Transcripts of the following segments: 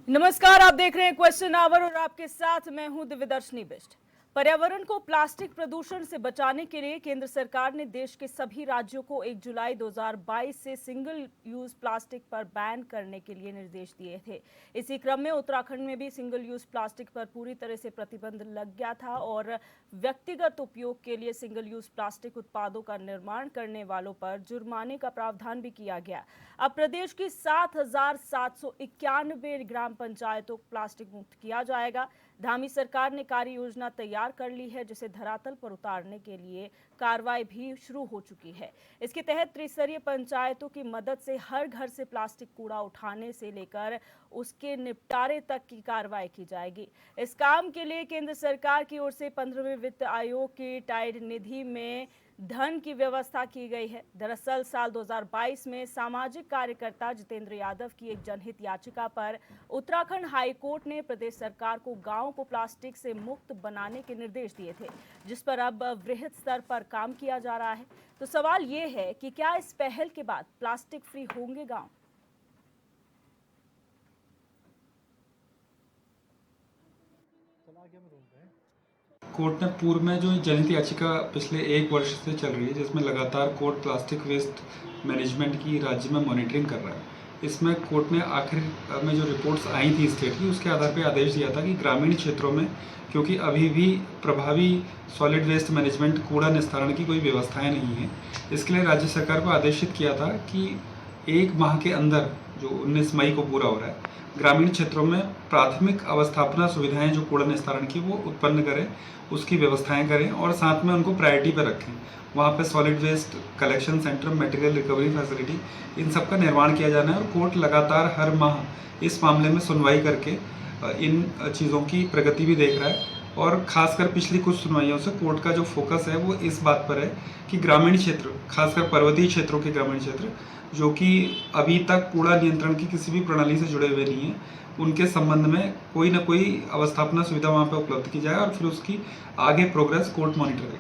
नमस्कार, आप देख रहे हैं क्वेश्चन आवर और आपके साथ मैं हूं दिव्यदर्शनी बिष्ट। पर्यावरण को प्लास्टिक प्रदूषण से बचाने के लिए केंद्र सरकार ने देश के सभी राज्यों को 1 जुलाई 2022 से सिंगल यूज प्लास्टिक पर बैन करने के लिए निर्देश दिए थे। इसी क्रम में उत्तराखंड में भी सिंगल यूज प्लास्टिक पर पूरी तरह से प्रतिबंध लग गया था और व्यक्तिगत उपयोग के लिए सिंगल यूज प्लास्टिक उत्पादों का निर्माण करने वालों पर जुर्माने का प्रावधान भी किया गया। अब प्रदेश की 7,791 ग्राम पंचायतों को प्लास्टिक मुक्त किया जाएगा। धामी सरकार ने कार्य योजना तैयार कर ली है, जिसे धरातल पर उतारने के लिए कार्रवाई भी शुरू हो चुकी है। इसके तहत त्रिस्तरीय पंचायतों की मदद से हर घर से प्लास्टिक कूड़ा उठाने से लेकर उसके निपटारे तक की कार्रवाई की जाएगी। इस काम के लिए केंद्र सरकार की ओर से 15वें वित्त आयोग की टाइड निधि में धन की व्यवस्था की गई है। दरअसल साल 2022 में सामाजिक कार्यकर्ता जितेंद्र यादव की एक जनहित याचिका पर उत्तराखंड हाई कोर्ट ने प्रदेश सरकार को गांव को प्लास्टिक से मुक्त बनाने के निर्देश दिए थे, जिस पर अब वृहद स्तर पर काम किया जा रहा है। तो सवाल ये है कि क्या इस पहल के बाद प्लास्टिक फ्री होंगे गांव? कोर्ट ने पूर्व में जो जनहित याचिका पिछले 1 वर्ष से चल रही है, जिसमें लगातार कोर्ट प्लास्टिक वेस्ट मैनेजमेंट की राज्य में मॉनिटरिंग कर रहा है, इसमें कोर्ट ने आखिर में जो रिपोर्ट्स आई थी स्टेट की, उसके आधार पर आदेश दिया था कि ग्रामीण क्षेत्रों में क्योंकि अभी भी प्रभावी सॉलिड वेस्ट मैनेजमेंट कूड़ा निस्तारण की कोई व्यवस्थाएं नहीं है, इसके लिए राज्य सरकार को आदेशित किया था कि 1 माह के अंदर, जो 19 मई को पूरा हो रहा है, ग्रामीण क्षेत्रों में प्राथमिक अवस्थापना सुविधाएं जो कूड़ा निस्तारण की वो उत्पन्न करें, उसकी व्यवस्थाएं करें और साथ में उनको प्रायोरिटी पर रखें। वहाँ पे solid waste collection centre, material recovery facility, इन सब का निर्माण किया जाना है और कोर्ट लगातार हर माह इस मामले में सुनवाई करके इन चीज़ों की प्रगति भी देख रहा है। और खासकर पिछली कुछ सुनवाइयों से कोर्ट का जो फोकस है वो इस बात पर है कि ग्रामीण क्षेत्र, खासकर पर्वतीय क्षेत्रों के ग्रामीण क्षेत्र जो कि अभी तक कूड़ा नियंत्रण की किसी भी प्रणाली से जुड़े हुए नहीं हैं, उनके संबंध में कोई ना कोई अवस्थापना सुविधा वहाँ पे उपलब्ध की जाए और फिर उसकी आगे प्रोग्रेस कोर्ट मॉनिटर करे।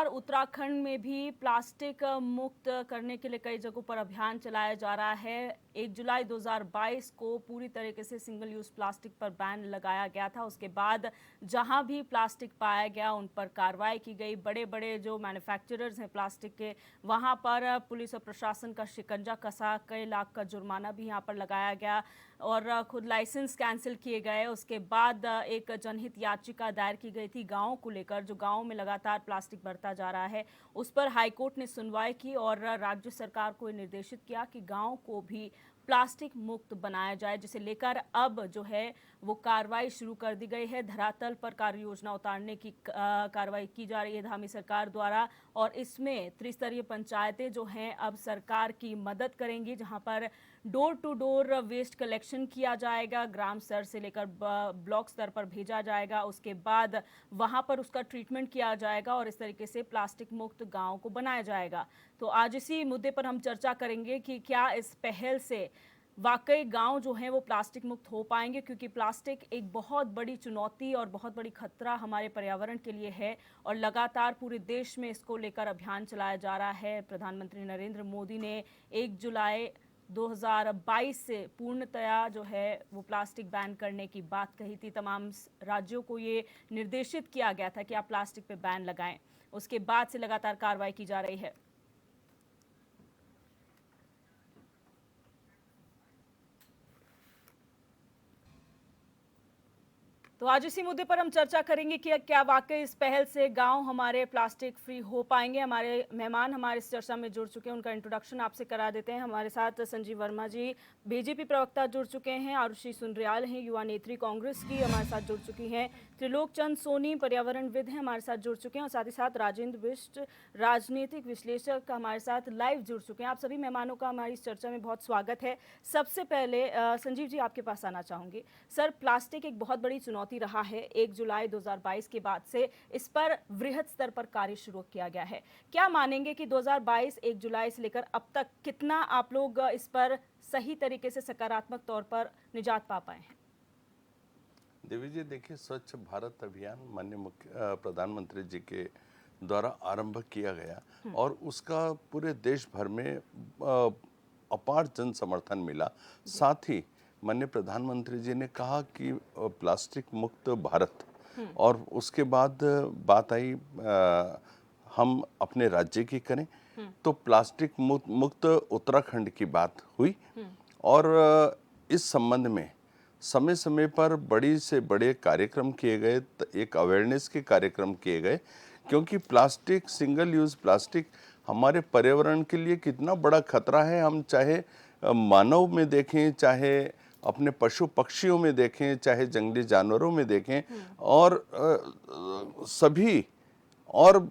उत्तराखंड में भी प्लास्टिक मुक्त करने के लिए कई जगहों पर अभियान चलाया जा रहा है। 1 जुलाई 2022 को पूरी तरीके से सिंगल यूज प्लास्टिक पर बैन लगाया गया था। उसके बाद जहां भी प्लास्टिक पाया गया उन पर कार्रवाई की गई। बड़े बड़े जो मैन्युफैक्चरर्स हैं प्लास्टिक के, वहां पर पुलिस और प्रशासन का शिकंजा कसा, कई लाख का जुर्माना भी यहां पर लगाया गया और खुद लाइसेंस कैंसिल किए गए। उसके बाद एक जनहित याचिका दायर की गई थी गाँव को लेकर, जो गाँव में लगातार प्लास्टिक बढ़ता जा रहा है, उस पर हाईकोर्ट ने सुनवाई की और राज्य सरकार को निर्देशित किया कि गांव को भी प्लास्टिक मुक्त बनाया जाए, जिसे लेकर अब जो है वो कार्रवाई शुरू कर दी गई है। धरातल पर कार्य योजना उतारने की कार्रवाई की जा रही है धामी सरकार द्वारा और इसमें त्रिस्तरीय पंचायतें जो हैं अब सरकार की मदद करेंगी, जहां पर door to door waste collection किया जाएगा, ग्राम स्तर से लेकर ब्लॉक स्तर पर भेजा जाएगा, उसके बाद वहां पर उसका ट्रीटमेंट किया जाएगा और इस तरीके से प्लास्टिक मुक्त गांव को बनाया जाएगा। तो आज इसी मुद्दे पर हम चर्चा करेंगे कि क्या इस पहल से वाकई गांव जो हैं वो प्लास्टिक मुक्त हो पाएंगे, क्योंकि प्लास्टिक एक बहुत बड़ी चुनौती और बहुत बड़ी खतरा हमारे पर्यावरण के लिए है और लगातार पूरे देश में इसको लेकर अभियान चलाया जा रहा है। प्रधानमंत्री नरेंद्र मोदी ने 1 जुलाई 2022 से पूर्णतया जो है वो प्लास्टिक बैन करने की बात कही थी। तमाम राज्यों को ये निर्देशित किया गया था कि आप प्लास्टिक पे बैन लगाएं। उसके बाद से लगातार कार्रवाई की जा रही है। तो आज इसी मुद्दे पर हम चर्चा करेंगे कि क्या वाकई इस पहल से गांव हमारे प्लास्टिक फ्री हो पाएंगे। हमारे मेहमान हमारे इस चर्चा में जुड़ चुके हैं, उनका इंट्रोडक्शन आपसे करा देते हैं। हमारे साथ संजीव वर्मा जी बीजेपी प्रवक्ता जुड़ चुके हैं, आरुषि सुंदरयाल हैं युवा नेत्री कांग्रेस की हमारे साथ जुड़ चुकी हैं, त्रिलोक चंद सोनी पर्यावरणविद हैं हमारे साथ जुड़ चुके हैं और साथ ही साथ राजेंद्र बिष्ट राजनीतिक विश्लेषक हमारे साथ लाइव जुड़ चुके हैं। आप सभी मेहमानों का हमारी इस चर्चा में बहुत स्वागत है। सबसे पहले संजीव जी आपके पास आना चाहूँगी। सर, प्लास्टिक एक बहुत बड़ी चुनौती रहा है। 1 जुलाई 2022 के बाद से इस पर वृहद स्तर पर कार्य शुरू किया गया है। क्या मानेंगे कि 2022 1 जुलाई से लेकर अब तक कितना आप लोग इस पर सही तरीके से सकारात्मक तौर पर निजात पा पाए हैं? देवी जी, देखिए, स्वच्छ भारत अभियान माननीय प्रधानमंत्री जी के द्वारा आरंभ किया गया और उसका पूरे देश भर में अपार जन समर्थन मिला। साथ ही माननीय प्रधानमंत्री जी ने कहा कि प्लास्टिक मुक्त भारत, और उसके बाद बात आई हम अपने राज्य की करें, तो प्लास्टिक मुक्त उत्तराखंड की बात हुई। और इस संबंध में समय समय पर बड़ी से बड़े कार्यक्रम किए गए, एक अवेयरनेस के कार्यक्रम किए गए, क्योंकि प्लास्टिक, सिंगल यूज प्लास्टिक हमारे पर्यावरण के लिए कितना बड़ा खतरा है। हम चाहे मानव में देखें, चाहे अपने पशु पक्षियों में देखें, चाहे जंगली जानवरों में देखें, और सभी, और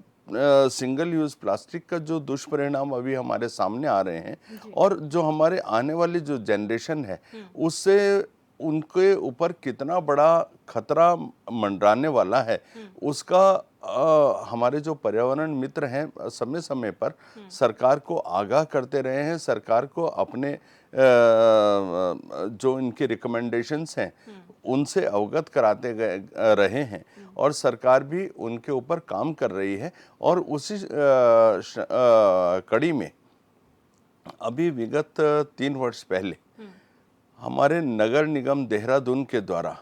सिंगल यूज प्लास्टिक का जो दुष्परिणाम अभी हमारे सामने आ रहे हैं, और जो हमारे आने वाली जो जनरेशन है उससे उनके ऊपर कितना बड़ा खतरा मंडराने वाला है, उसका हमारे जो पर्यावरण मित्र हैं समय समय पर सरकार को आगाह करते रहे हैं। सरकार को अपने जो इनके रिकमेंडेशंस हैं उनसे अवगत कराते रहे हैं, और सरकार भी उनके ऊपर काम कर रही है। और उसी कड़ी में अभी विगत 3 वर्ष पहले हमारे नगर निगम देहरादून के द्वारा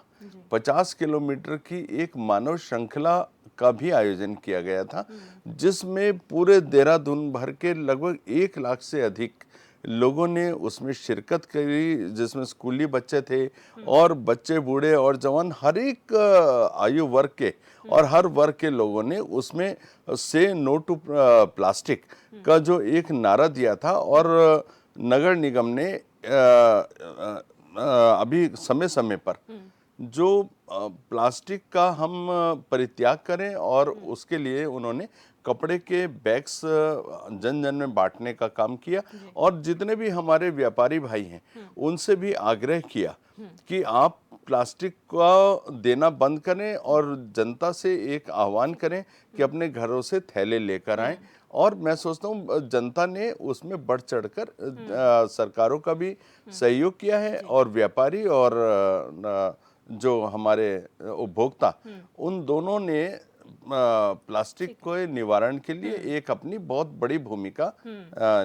50 किलोमीटर की एक मानव श्रृंखला का भी आयोजन किया गया था, जिसमें पूरे देहरादून भर के लगभग 1 लाख से अधिक लोगों ने उसमें शिरकत करी, जिसमें स्कूली बच्चे थे और बच्चे, बूढ़े और जवान, हर एक आयु वर्ग के और हर वर्ग के लोगों ने उसमें से नो टू प्लास्टिक का जो एक नारा दिया था। और नगर निगम ने अभी समय समय पर जो प्लास्टिक का हम परित्याग करें, और उसके लिए उन्होंने कपड़े के बैग्स जन जन में बांटने का काम किया। और जितने भी हमारे व्यापारी भाई हैं उनसे भी आग्रह किया कि आप प्लास्टिक का देना बंद करें, और जनता से एक आह्वान करें कि अपने घरों से थैले लेकर आएं। और मैं सोचता हूँ जनता ने उसमें बढ़ चढ़कर सरकारों का भी सहयोग किया है, और व्यापारी और जो हमारे उपभोक्ता, उन दोनों ने प्लास्टिक के निवारण के लिए एक अपनी बहुत बड़ी भूमिका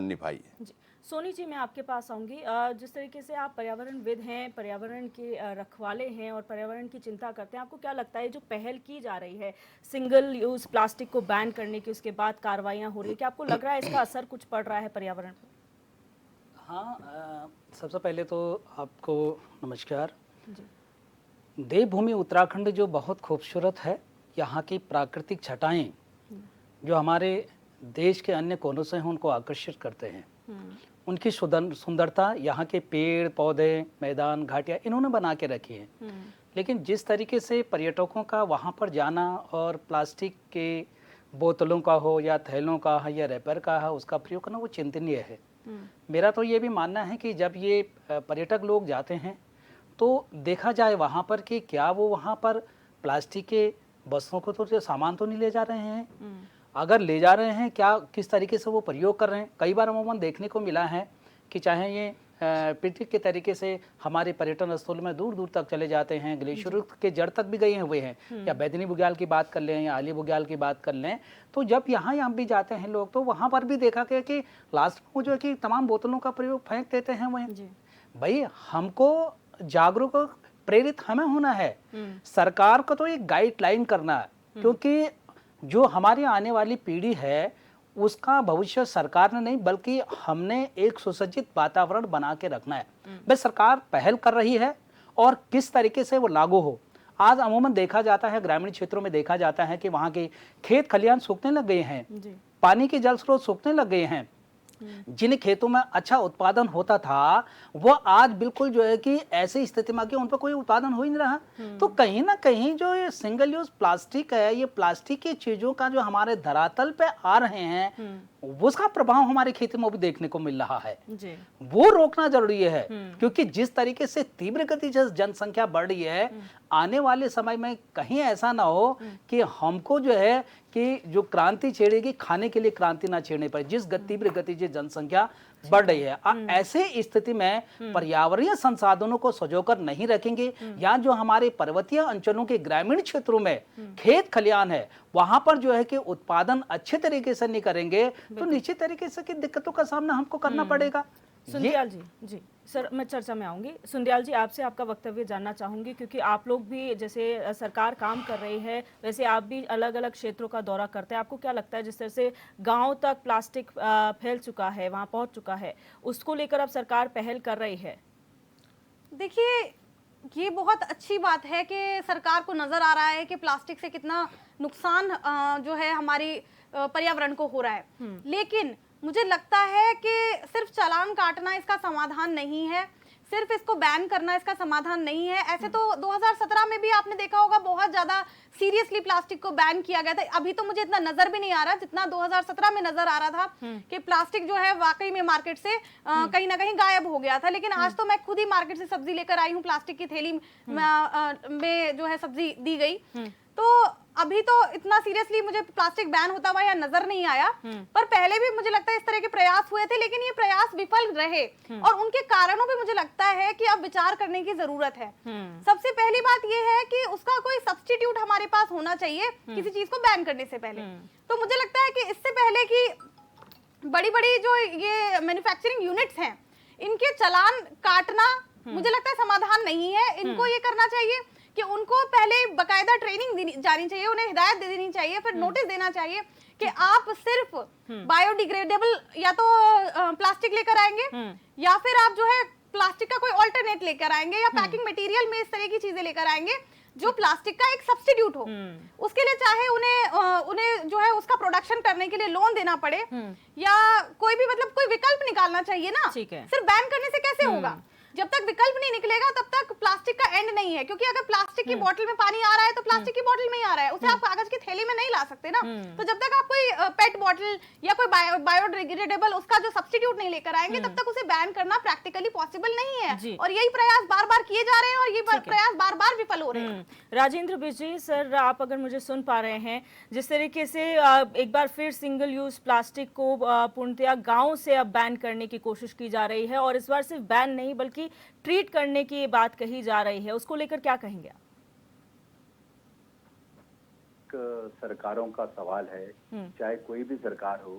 निभाई है। सोनी जी, मैं आपके पास आऊंगी। जिस तरीके से आप पर्यावरणविद हैं, पर्यावरण के रखवाले हैं और पर्यावरण की चिंता करते हैं, आपको क्या लगता है जो पहल की जा रही है सिंगल यूज प्लास्टिक को बैन करने की, उसके बाद कार्रवाइयां हो रही है, क्या आपको लग रहा है इसका असर कुछ पड़ रहा है पर्यावरण पर? हाँ, सबसे पहले तो आपको नमस्कार। देवभूमि उत्तराखंड जो बहुत खूबसूरत है, यहाँ की प्राकृतिक छटाएं जो हमारे देश के अन्य कोनों से हैं उनको आकर्षित करते हैं। उनकी सुंदरता, यहाँ के पेड़ पौधे, मैदान, घाटियाँ इन्होंने बना के रखी है। लेकिन जिस तरीके से पर्यटकों का वहाँ पर जाना और प्लास्टिक के बोतलों का हो या थैलों का हो या रैपर का हो उसका प्रयोग करना, वो चिंतनीय है। मेरा तो ये भी मानना है कि जब ये पर्यटक लोग जाते हैं तो देखा जाए वहाँ पर कि क्या वो वहाँ पर प्लास्टिक के वस्तुओं को तो सामान तो नहीं ले जा रहे हैं, अगर ले जा रहे हैं क्या किस तरीके से वो प्रयोग कर रहे हैं। कई बार अमूमन देखने को मिला है कि चाहे ये पिकनिक के तरीके से हमारे पर्यटन स्थल में दूर दूर तक चले जाते हैं, ग्लेशियर के जड़ तक भी गए हुए हैं, या बैदनी बुग्याल की बात कर लें या आली बुग्याल की बात कर लें, तो जब यहाँ भी जाते हैं लोग तो वहाँ पर भी देखा गया कि लास्ट में जो है कि तमाम बोतलों का प्रयोग फेंक देते हैं वहीं। भाई हमको जागरूक प्रेरित हमें होना है, सरकार को तो एक गाइडलाइन करना है, क्योंकि जो हमारी आने वाली पीढ़ी है उसका भविष्य सरकार ने नहीं बल्कि हमने एक सुसज्जित वातावरण बना के रखना है। बस सरकार पहल कर रही है और किस तरीके से वो लागू हो। आज अमूमन देखा जाता है, ग्रामीण क्षेत्रों में देखा जाता है कि वहाँ के खेत खलियान सूखने लग गए हैं, पानी के जल स्रोत सूखने लग गए हैं। जिन खेतों में अच्छा उत्पादन होता था वो आज बिल्कुल जो है कि ऐसी स्थिति में कि उन पर कोई उत्पादन हो ही नहीं रहा। तो कहीं ना कहीं जो ये सिंगल यूज प्लास्टिक है, ये प्लास्टिक की चीजों का जो हमारे धरातल पे आ रहे हैं उसका प्रभाव हमारे खेती में भी देखने को मिल रहा है जी। वो रोकना जरूरी है, क्योंकि जिस तरीके से तीव्र गति से जनसंख्या बढ़ रही है, आने वाले समय में कहीं ऐसा ना हो कि हमको जो है कि जो क्रांति छेड़ेगी खाने के लिए क्रांति ना छेड़ने पर, जिस तीव्र गति से जनसंख्या बढ़ रही है। ऐसे स्थिति में पर्यावरणीय संसाधनों को सजोकर नहीं रखेंगे, या जो हमारे पर्वतीय अंचलों के ग्रामीण क्षेत्रों में खेत खलियान है वहां पर जो है कि उत्पादन अच्छे तरीके से नहीं करेंगे तो निश्चित तरीके से कि दिक्कतों का सामना हमको करना पड़ेगा। सुंदयाल जी सर, मैं चर्चा में आऊंगी। सुंदयाल जी, आपसे आपका वक्तव्य जानना चाहूंगी, क्योंकि आप लोग भी जैसे सरकार काम कर रही है, वैसे आप भी अलग अलग क्षेत्रों का दौरा करते हैं। आपको क्या लगता है जिस तरह से गांव तक प्लास्टिक फैल चुका है, वहां पहुंच चुका है, उसको लेकर अब सरकार पहल कर रही है? देखिए, ये बहुत अच्छी बात है कि सरकार को नजर आ रहा है कि प्लास्टिक से कितना नुकसान जो है हमारी पर्यावरण को हो रहा है। लेकिन मुझे लगता है कि सिर्फ चालान काटना इसका समाधान नहीं है, सिर्फ इसको बैन करना इसका समाधान नहीं है। ऐसे तो 2017 में भी आपने देखा होगा बहुत ज्यादा सीरियसली प्लास्टिक को बैन किया गया था। अभी तो मुझे इतना नजर भी नहीं आ रहा जितना 2017 में नजर आ रहा था कि प्लास्टिक जो है वाकई में मार्केट से कहीं ना कहीं गायब हो गया था। लेकिन आज तो मैं खुद ही मार्केट से सब्जी लेकर आई हूँ, प्लास्टिक की थैली में जो है सब्जी दी गई। तो अभी तो इतना सीरियसली मुझे प्लास्टिक बैन होता हुआ या नजर नहीं आया, पर पहले भी मुझे लगता है इस तरह के प्रयास हुए थे, लेकिन ये प्रयास विफल रहे और उनके कारणों पे मुझे लगता है कि अब विचार करने की जरूरत है। सबसे पहली बात ये है कि उसका कोई सब्स्टिट्यूट हमारे पास होना चाहिए किसी चीज को बैन करने से पहले। तो मुझे लगता है कि इससे पहले कि बड़ी बड़ी जो ये मैन्युफैक्चरिंग यूनिट्स हैं, इनके चालान काटना मुझे लगता है समाधान नहीं है। इनको ये करना चाहिए कि उनको पहले बकायदा ट्रेनिंग जानी चाहिए, उन्हें हिदायत दे देनी चाहिए, फिर नोटिस देना चाहिए कि आप सिर्फ बायोडिग्रेडेबल या तो प्लास्टिक लेकर आएंगे या फिर आप जो है प्लास्टिक का कोई ऑल्टरनेट लेकर आएंगे या पैकिंग मटेरियल में इस तरह की चीजें लेकर आएंगे जो प्लास्टिक का एक सब्स्टिट्यूट हो। उसके लिए चाहे उन्हें जो है उसका प्रोडक्शन करने के लिए लोन देना पड़े या कोई भी मतलब कोई विकल्प निकालना चाहिए ना। सिर्फ बैन करने से कैसे होगा? जब तक विकल्प नहीं निकलेगा तब तक प्लास्टिक का एंड नहीं है, क्योंकि अगर प्लास्टिक की बोतल में पानी आ रहा है तो प्लास्टिक की बोतल में ही आ रहा है, उसे आप कागज की थैली में नहीं ला सकते ना। तो जब तक आप कोई पेट बोतल या कोई बायोडिग्रेडेबल उसका जो सब्स्टिट्यूट नहीं लेकर आएंगे तब तक उसे बैन करना प्रैक्टिकली पॉसिबल नहीं है। और यही प्रयास बार बार किए जा रहे हैं और ये प्रयास बार बार विफल हो रहे हैं। राजेंद्र बिजी सर, आप अगर मुझे सुन पा रहे हैं, जिस तरीके से एक बार फिर सिंगल यूज प्लास्टिक को पूर्णतया गाँव से अब बैन करने की कोशिश की जा रही है और इस बार सिर्फ बैन नहीं बल्कि ट्रीट करने की बात कही जा रही है, उसको लेकर क्या कहेंगे आप? सरकारों का सवाल है, चाहे कोई भी सरकार हो,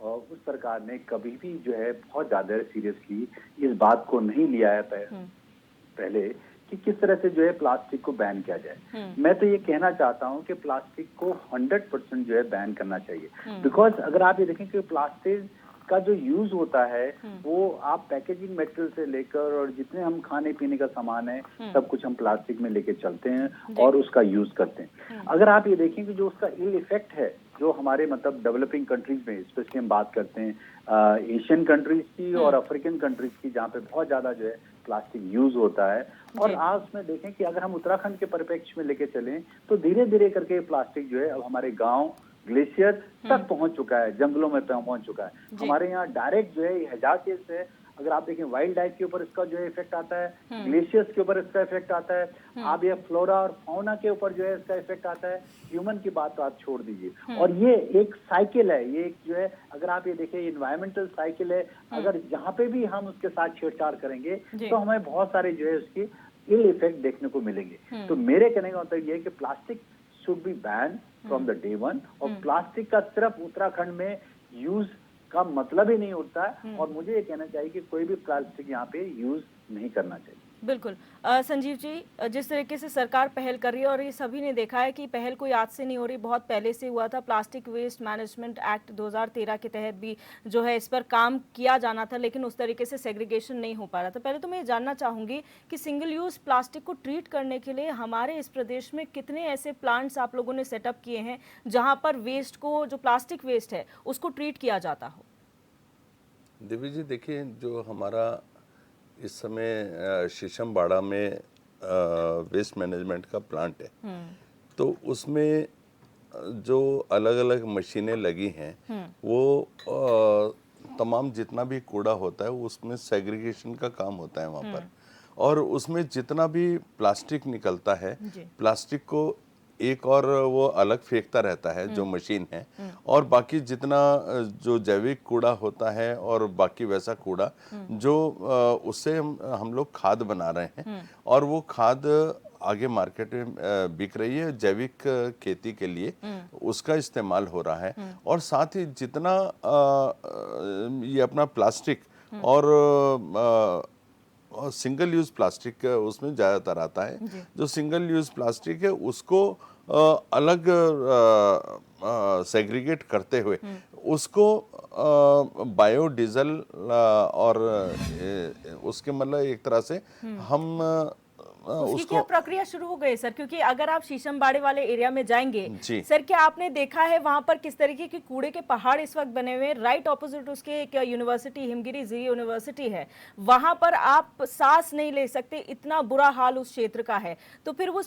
और उस सरकार ने कभी भी जो है बहुत ज्यादा सीरियसली इस बात को नहीं लिया है पहले कि किस तरह से जो है प्लास्टिक को बैन किया जाए। मैं तो ये कहना चाहता हूँ कि प्लास्टिक को 100% जो है बैन करना चाहिए। बिकॉज अगर आप ये देखें कि प्लास्टिक का जो यूज होता है वो आप पैकेजिंग मटेरियल से लेकर और जितने हम खाने पीने का सामान है सब कुछ हम प्लास्टिक में लेके चलते हैं और उसका यूज करते हैं। अगर आप ये देखें कि जो उसका इल इफेक्ट है जो हमारे मतलब डेवलपिंग कंट्रीज में, स्पेशली हम बात करते हैं एशियन कंट्रीज की और अफ्रीकन कंट्रीज की, जहाँ पे बहुत ज्यादा जो है प्लास्टिक यूज होता है। और आज उसमें देखें कि अगर हम उत्तराखंड के परिप्रेक्ष्य में लेके चलें तो धीरे धीरे करके प्लास्टिक जो है अब हमारे गाँव ग्लेशियर तक पहुंच चुका है, जंगलों में पहुंच चुका है। हमारे यहाँ डायरेक्ट जो है हैजार्ड से अगर आप देखें वाइल्ड लाइफ के ऊपर इसका जो है इफेक्ट आता है, ग्लेशियर्स के ऊपर इसका इफेक्ट आता है, आप ये फ्लोरा और फौना के ऊपर जो है इसका इफेक्ट आता है। ह्यूमन की बात तो आप छोड़ दीजिए। और ये एक साइकिल है, ये एक जो है अगर आप ये देखें इन्वायरमेंटल साइकिल है। अगर जहाँ पे भी हम उसके साथ छेड़छाड़ करेंगे तो हमें बहुत सारे जो है उसकी इल इफेक्ट देखने को मिलेंगे। तो मेरे कहने का मतलब ये है कि plastic should be ban from the day one. और प्लास्टिक का सिर्फ उत्तराखंड में यूज का मतलब ही नहीं उठता है। और मुझे ये कहना चाहिए कि कोई भी प्लास्टिक यहाँ पे यूज नहीं करना चाहिए। बिल्कुल। संजीव जी, जिस तरीके से सरकार पहल कर रही है और ये सभी ने देखा है कि पहल कोई आज से नहीं हो रही, बहुत पहले से हुआ था। प्लास्टिक वेस्ट मैनेजमेंट एक्ट 2013 के तहत भी जो है इस पर काम किया जाना था, लेकिन उस तरीके से सेग्रीगेशन नहीं हो पा रहा था। पहले तो मैं ये जानना चाहूँगी कि सिंगल यूज़ प्लास्टिक को ट्रीट करने के लिए हमारे इस प्रदेश में कितने ऐसे प्लांट्स आप लोगों ने सेटअप किए हैं जहाँ पर वेस्ट को, जो प्लास्टिक वेस्ट है, उसको ट्रीट किया जाता हो? देवी जी देखिए, जो हमारा इस समय शीशमबाड़ा में वेस्ट मैनेजमेंट का प्लांट है, तो उसमें जो अलग अलग मशीनें लगी हैं वो तमाम जितना भी कूड़ा होता है उसमें सेग्रीगेशन का काम होता है वहाँ पर। और उसमें जितना भी प्लास्टिक निकलता है, प्लास्टिक को एक और वो अलग फेंकता रहता है जो मशीन है, और बाकी जितना जो जैविक कूड़ा होता है और बाकी वैसा कूड़ा जो उससे हम लोग खाद बना रहे हैं और वो खाद आगे मार्केट में बिक रही है जैविक खेती के लिए, उसका इस्तेमाल हो रहा है। और साथ ही जितना ये अपना प्लास्टिक और सिंगल यूज प्लास्टिक उसमें ज़्यादातर आता है। जो सिंगल यूज प्लास्टिक है उसको अलग सेग्रीगेट करते हुए उसको बायोडीजल और उसके मतलब एक तरह से हम उसकी क्या प्रक्रिया शुरू हो गई सर? क्योंकि अगर आप शीशमबाड़े वाले एरिया में जाएंगे जी। सर, क्या आपने देखा है वहां पर किस तरीके के कूड़े के पहाड़ इस वक्त बने हुए हैं? राइट ऑपोजिट उसके एक यूनिवर्सिटी, हिमगिरी जी यूनिवर्सिटी है, वहां पर आप सांस नहीं ले सकते, इतना बुरा हाल उस क्षेत्र का है। तो फिर वो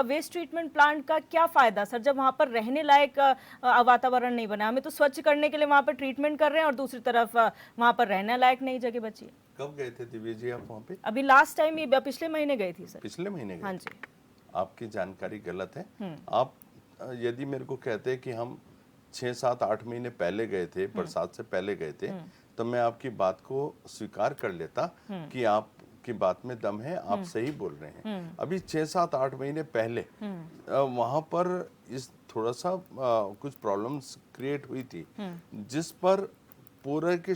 वेस्ट ट्रीटमेंट प्लांट का क्या फायदा सर, जब वहां पर रहने लायक वातावरण नहीं बना? हमें तो स्वच्छ करने के लिए वहां पर ट्रीटमेंट कर रहे हैं और दूसरी तरफ वहां पर रहने लायक नई जगह बची है। कब गए थे दिव्य जी आप वहाँ पे? अभी लास्ट टाइम ये पिछले महीने गई थी सर। पिछले महीने गए? हाँ जी। आपकी जानकारी गलत है। आप यदि मेरे को कहते हैं कि हम 6, 7, 8 महीने पहले गए थे, बरसात से पहले गए थे, तो मैं आपकी बात को स्वीकार कर लेता कि आपकी बात में दम है, आप सही बोल रहे हैं। अभी 6, 7, 8 महीने पहले वहाँ पर इस थोड़ा सा कुछ प्रॉब्लम्स क्रिएट हुई थी, जिस पर पूरे के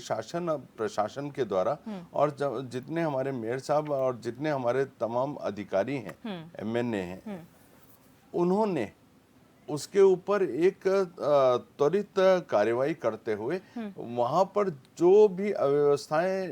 प्रशासन के द्वारा और जितने हमारे मेयर साहब और जितने हमारे तमाम अधिकारी हैं, MNA हैं, उन्होंने उसके ऊपर एक त्वरित कार्यवाही करते हुए वहाँ पर जो भी अव्यवस्थाएं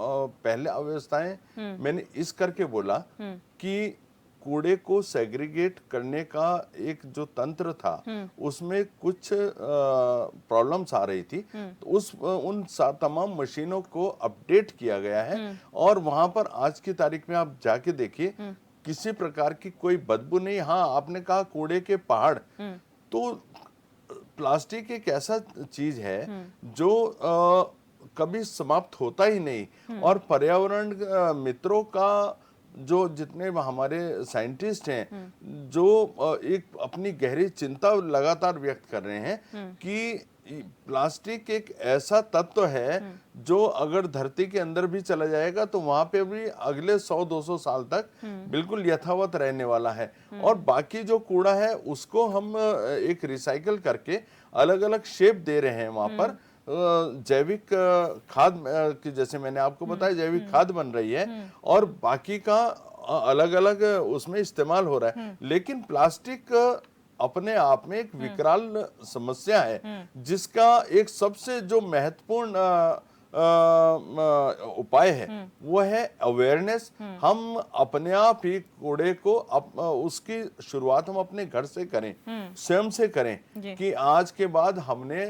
पहले अव्यवस्थाएं मैंने इस करके बोला कि कूड़े को सेग्रीगेट करने का एक जो तंत्र था उसमें कुछ प्रॉब्लम्स आ रही थी, तो उन तमाम मशीनों को अपडेट किया गया है और वहां पर आज की तारीख में आप जाके देखिए किसी प्रकार की कोई बदबू नहीं। हाँ, आपने कहा कूड़े के पहाड़, तो प्लास्टिक एक ऐसा चीज है जो कभी समाप्त होता ही नहीं और पर्यावरण मित्रों का जो जितने हमारे साइंटिस्ट हैं जो एक अपनी गहरी चिंता लगातार व्यक्त कर रहे हैं कि प्लास्टिक एक ऐसा तत्व है जो अगर धरती के अंदर भी चला जाएगा तो वहां पे भी अगले 100-200 साल तक बिल्कुल यथावत रहने वाला है। और बाकी जो कूड़ा है उसको हम एक रिसाइकल करके अलग अलग शेप दे रहे हैं। वहां पर जैविक खाद की, जैसे मैंने आपको बताया, जैविक खाद बन रही है और बाकी का अलग अलग उसमें इस्तेमाल हो रहा है। लेकिन प्लास्टिक अपने आप में एक विकराल समस्या है जिसका एक सबसे जो महत्वपूर्ण उपाय है वो है अवेयरनेस। हम अपने आप ही कूड़े को उसकी शुरुआत हम अपने घर से करें, स्वयं से करें कि आज के बाद हमने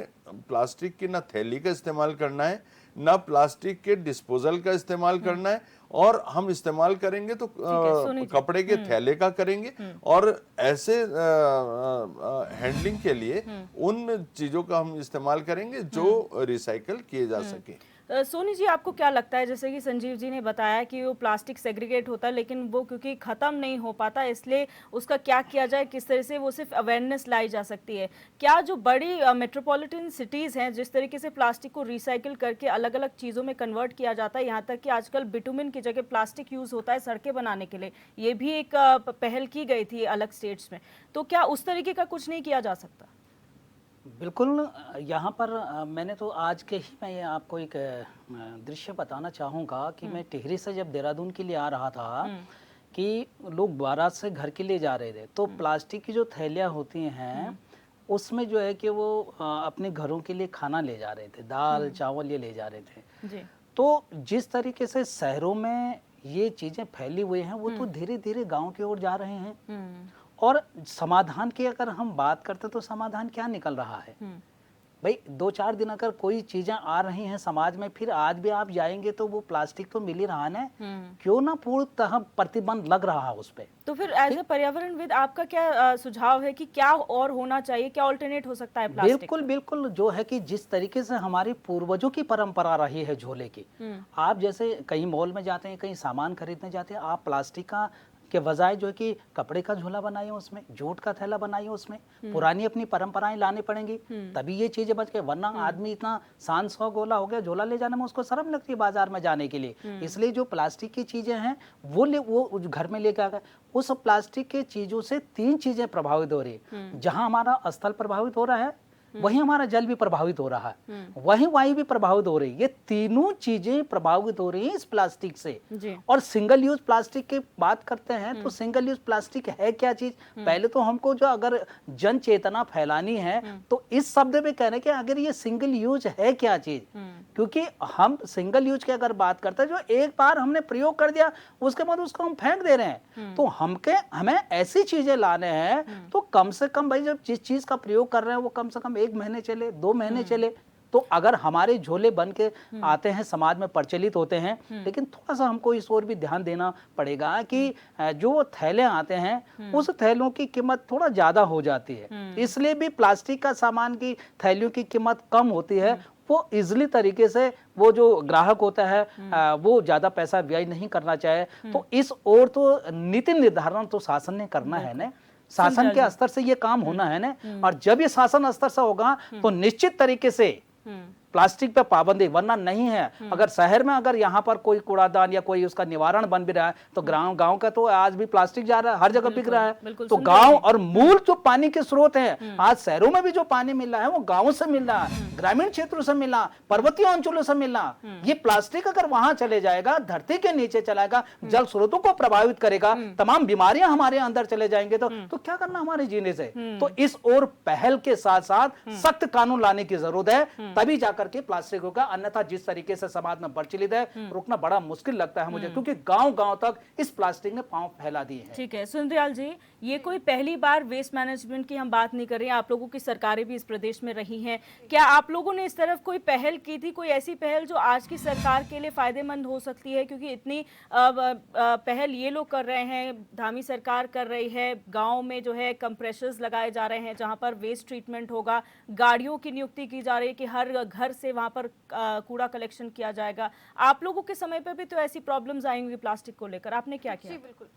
प्लास्टिक की ना थैली का इस्तेमाल करना है, ना प्लास्टिक के डिस्पोजल का इस्तेमाल करना है, और हम इस्तेमाल करेंगे तो कपड़े के थैले का करेंगे और ऐसे हैंडलिंग के लिए उन चीजों का हम इस्तेमाल करेंगे जो रिसाइकल किए जा सके। सोनी जी, आपको क्या लगता है, जैसे कि संजीव जी ने बताया कि वो प्लास्टिक सेग्रीगेट होता है लेकिन वो क्योंकि ख़त्म नहीं हो पाता, इसलिए उसका क्या किया जाए, किस तरह से वो सिर्फ अवेयरनेस लाई जा सकती है? क्या जो बड़ी मेट्रोपॉलिटन सिटीज़ हैं जिस तरीके से प्लास्टिक को रिसाइकिल करके अलग अलग चीज़ों में कन्वर्ट किया जाता है, यहाँ तक कि आजकल बिटुमिन की जगह प्लास्टिक यूज़ होता है सड़कें बनाने के लिए, ये भी एक पहल की गई थी अलग स्टेट्स में, तो क्या उस तरीके का कुछ नहीं किया जा सकता? बिल्कुल। यहाँ पर मैंने तो आज के ही मैं आपको एक दृश्य बताना चाहूँगा कि मैं टिहरी से जब देहरादून के लिए आ रहा था कि लोग बारात से घर के लिए जा रहे थे, तो प्लास्टिक की जो थैलियाँ होती हैं उसमें जो है कि वो अपने घरों के लिए खाना ले जा रहे थे, दाल चावल ये ले जा रहे थे जी। तो जिस तरीके से शहरों में ये चीज़ें फैली हुई हैं वो तो धीरे धीरे गाँव की ओर जा रहे हैं। और समाधान की अगर हम बात करते तो समाधान क्या निकल रहा है भाई? 2-4 दिन अगर कोई चीजें आ रही हैं समाज में, फिर आज भी आप जाएंगे तो वो प्लास्टिक तो मिल ही रहा है, क्यों ना पूर्णतः प्रतिबंध लग रहा है उस पे। तो फिर एज ए पर्यावरणविद आपका क्या सुझाव है कि क्या और होना चाहिए, क्या ऑल्टरनेट हो सकता है प्लास्टिक? बिल्कुल बिल्कुल, जो है कि जिस तरीके से हमारे पूर्वजों की परंपरा रही है झोले की, आप जैसे कहीं मॉल में जाते हैं, कहीं सामान खरीदने जाते हैं, आप प्लास्टिक का के बजाय जो है कि कपड़े का झोला बनाइए, उसमें जूट का थैला बनाइए, उसमें पुरानी अपनी परंपराएं लानी पड़ेंगी, तभी ये चीजें बच के, वरना आदमी इतना शान शौक गोला हो गया, झोला ले जाने में उसको शर्म लगती है बाजार में जाने के लिए। इसलिए जो प्लास्टिक की चीजें हैं वो घर में लेके आ गए। उस प्लास्टिक के चीजों से 3 चीजें प्रभावित हो रही है। जहां हमारा स्थल प्रभावित हो रहा है, वहीं हमारा जल भी प्रभावित हो रहा है, वहीं वायु भी प्रभावित हो रही है। ये तीनों चीजें प्रभावित हो रही हैं इस प्लास्टिक से। और सिंगल यूज प्लास्टिक की बात करते हैं तो सिंगल यूज प्लास्टिक है क्या चीज? पहले तो हमको जो अगर जन चेतना फैलानी है तो इस शब्द में कहने के अगर ये सिंगल यूज है क्या चीज, क्योंकि हम सिंगल यूज की अगर बात करते हैं जो एक बार हमने प्रयोग कर दिया उसके बाद उसको हम फेंक दे रहे हैं। तो हमें ऐसी चीजें लाने हैं तो कम से कम भाई जब जिस चीज का प्रयोग कर रहे हैं वो कम से कम 1 महीने चले, 2 महीने चले। तो अगर हमारे झोले बन के आते हैं, समाज में प्रचलित होते हैं, लेकिन थोड़ा सा हमको इस ओर भी ध्यान देना पड़ेगा कि जो थैले आते हैं उस थैलों की कीमत थोड़ा ज्यादा हो जाती है, इसलिए भी प्लास्टिक का सामान की थैलियों की कीमत कम होती है। वो इजिली तरीके से वो जो ग्राहक होता है वो ज्यादा पैसा व्यय नहीं करना चाहे। तो इस ओर तो नीति निर्धारण तो शासन ने करना है ना, शासन के स्तर से ये काम होना है ना। और जब ये शासन स्तर से होगा तो निश्चित तरीके से प्लास्टिक पे पाबंदी, वरना नहीं है। अगर शहर में अगर यहाँ पर कोई कूड़ादान या कोई उसका निवारण बन भी रहा है तो गांव का तो आज भी प्लास्टिक जा रहा है, हर जगह बिक रहा है। तो गांव और मूल जो पानी के स्रोत हैं, आज शहरों में भी जो पानी मिल रहा है वो गांवों से मिल रहा है, ग्रामीण क्षेत्रों से मिल रहा, पर्वतीय अंचलों से मिल रहा। ये प्लास्टिक अगर वहां चले जाएगा, धरती के नीचे चलाएगा, जल स्रोतों को प्रभावित करेगा, तमाम बीमारियां हमारे अंदर चले जाएंगे तो क्या करना हमारे जीने से। तो इस ओर पहल के साथ साथ सख्त कानून लाने की जरूरत है, तभी जाकर के प्लास्टिक होगा। अन्यथा जिस तरीके से समाज में प्रचलित है रोकना बड़ा मुश्किल लगता है मुझे, क्योंकि गांव-गांव तक इस प्लास्टिक ने पांव फैला दिए हैं। ठीक है सुंदरयाल जी, ये कोई पहली बार वेस्ट मैनेजमेंट की हम बात नहीं कर रहे हैं, आप लोगों की सरकारें भी इस प्रदेश में रही हैं। क्या आप लोगों ने इस तरफ कोई पहल की थी, कोई ऐसी पहल जो आज की सरकार के लिए फायदेमंद हो सकती है? क्योंकि इतनी पहल ये लोग कर रहे हैं, धामी सरकार कर रही है, गाँव में जो है कंप्रेशर्स लगाए जा रहे हैं जहाँ पर वेस्ट ट्रीटमेंट होगा, गाड़ियों की नियुक्ति की जा रही है कि हर घर से वहां पर कूड़ा कलेक्शन किया जाएगा। आप लोगों के समय पे भी तो ऐसी प्रॉब्लम्स आएंगी प्लास्टिक को लेकर, आपने क्या किया? जी बिल्कुल,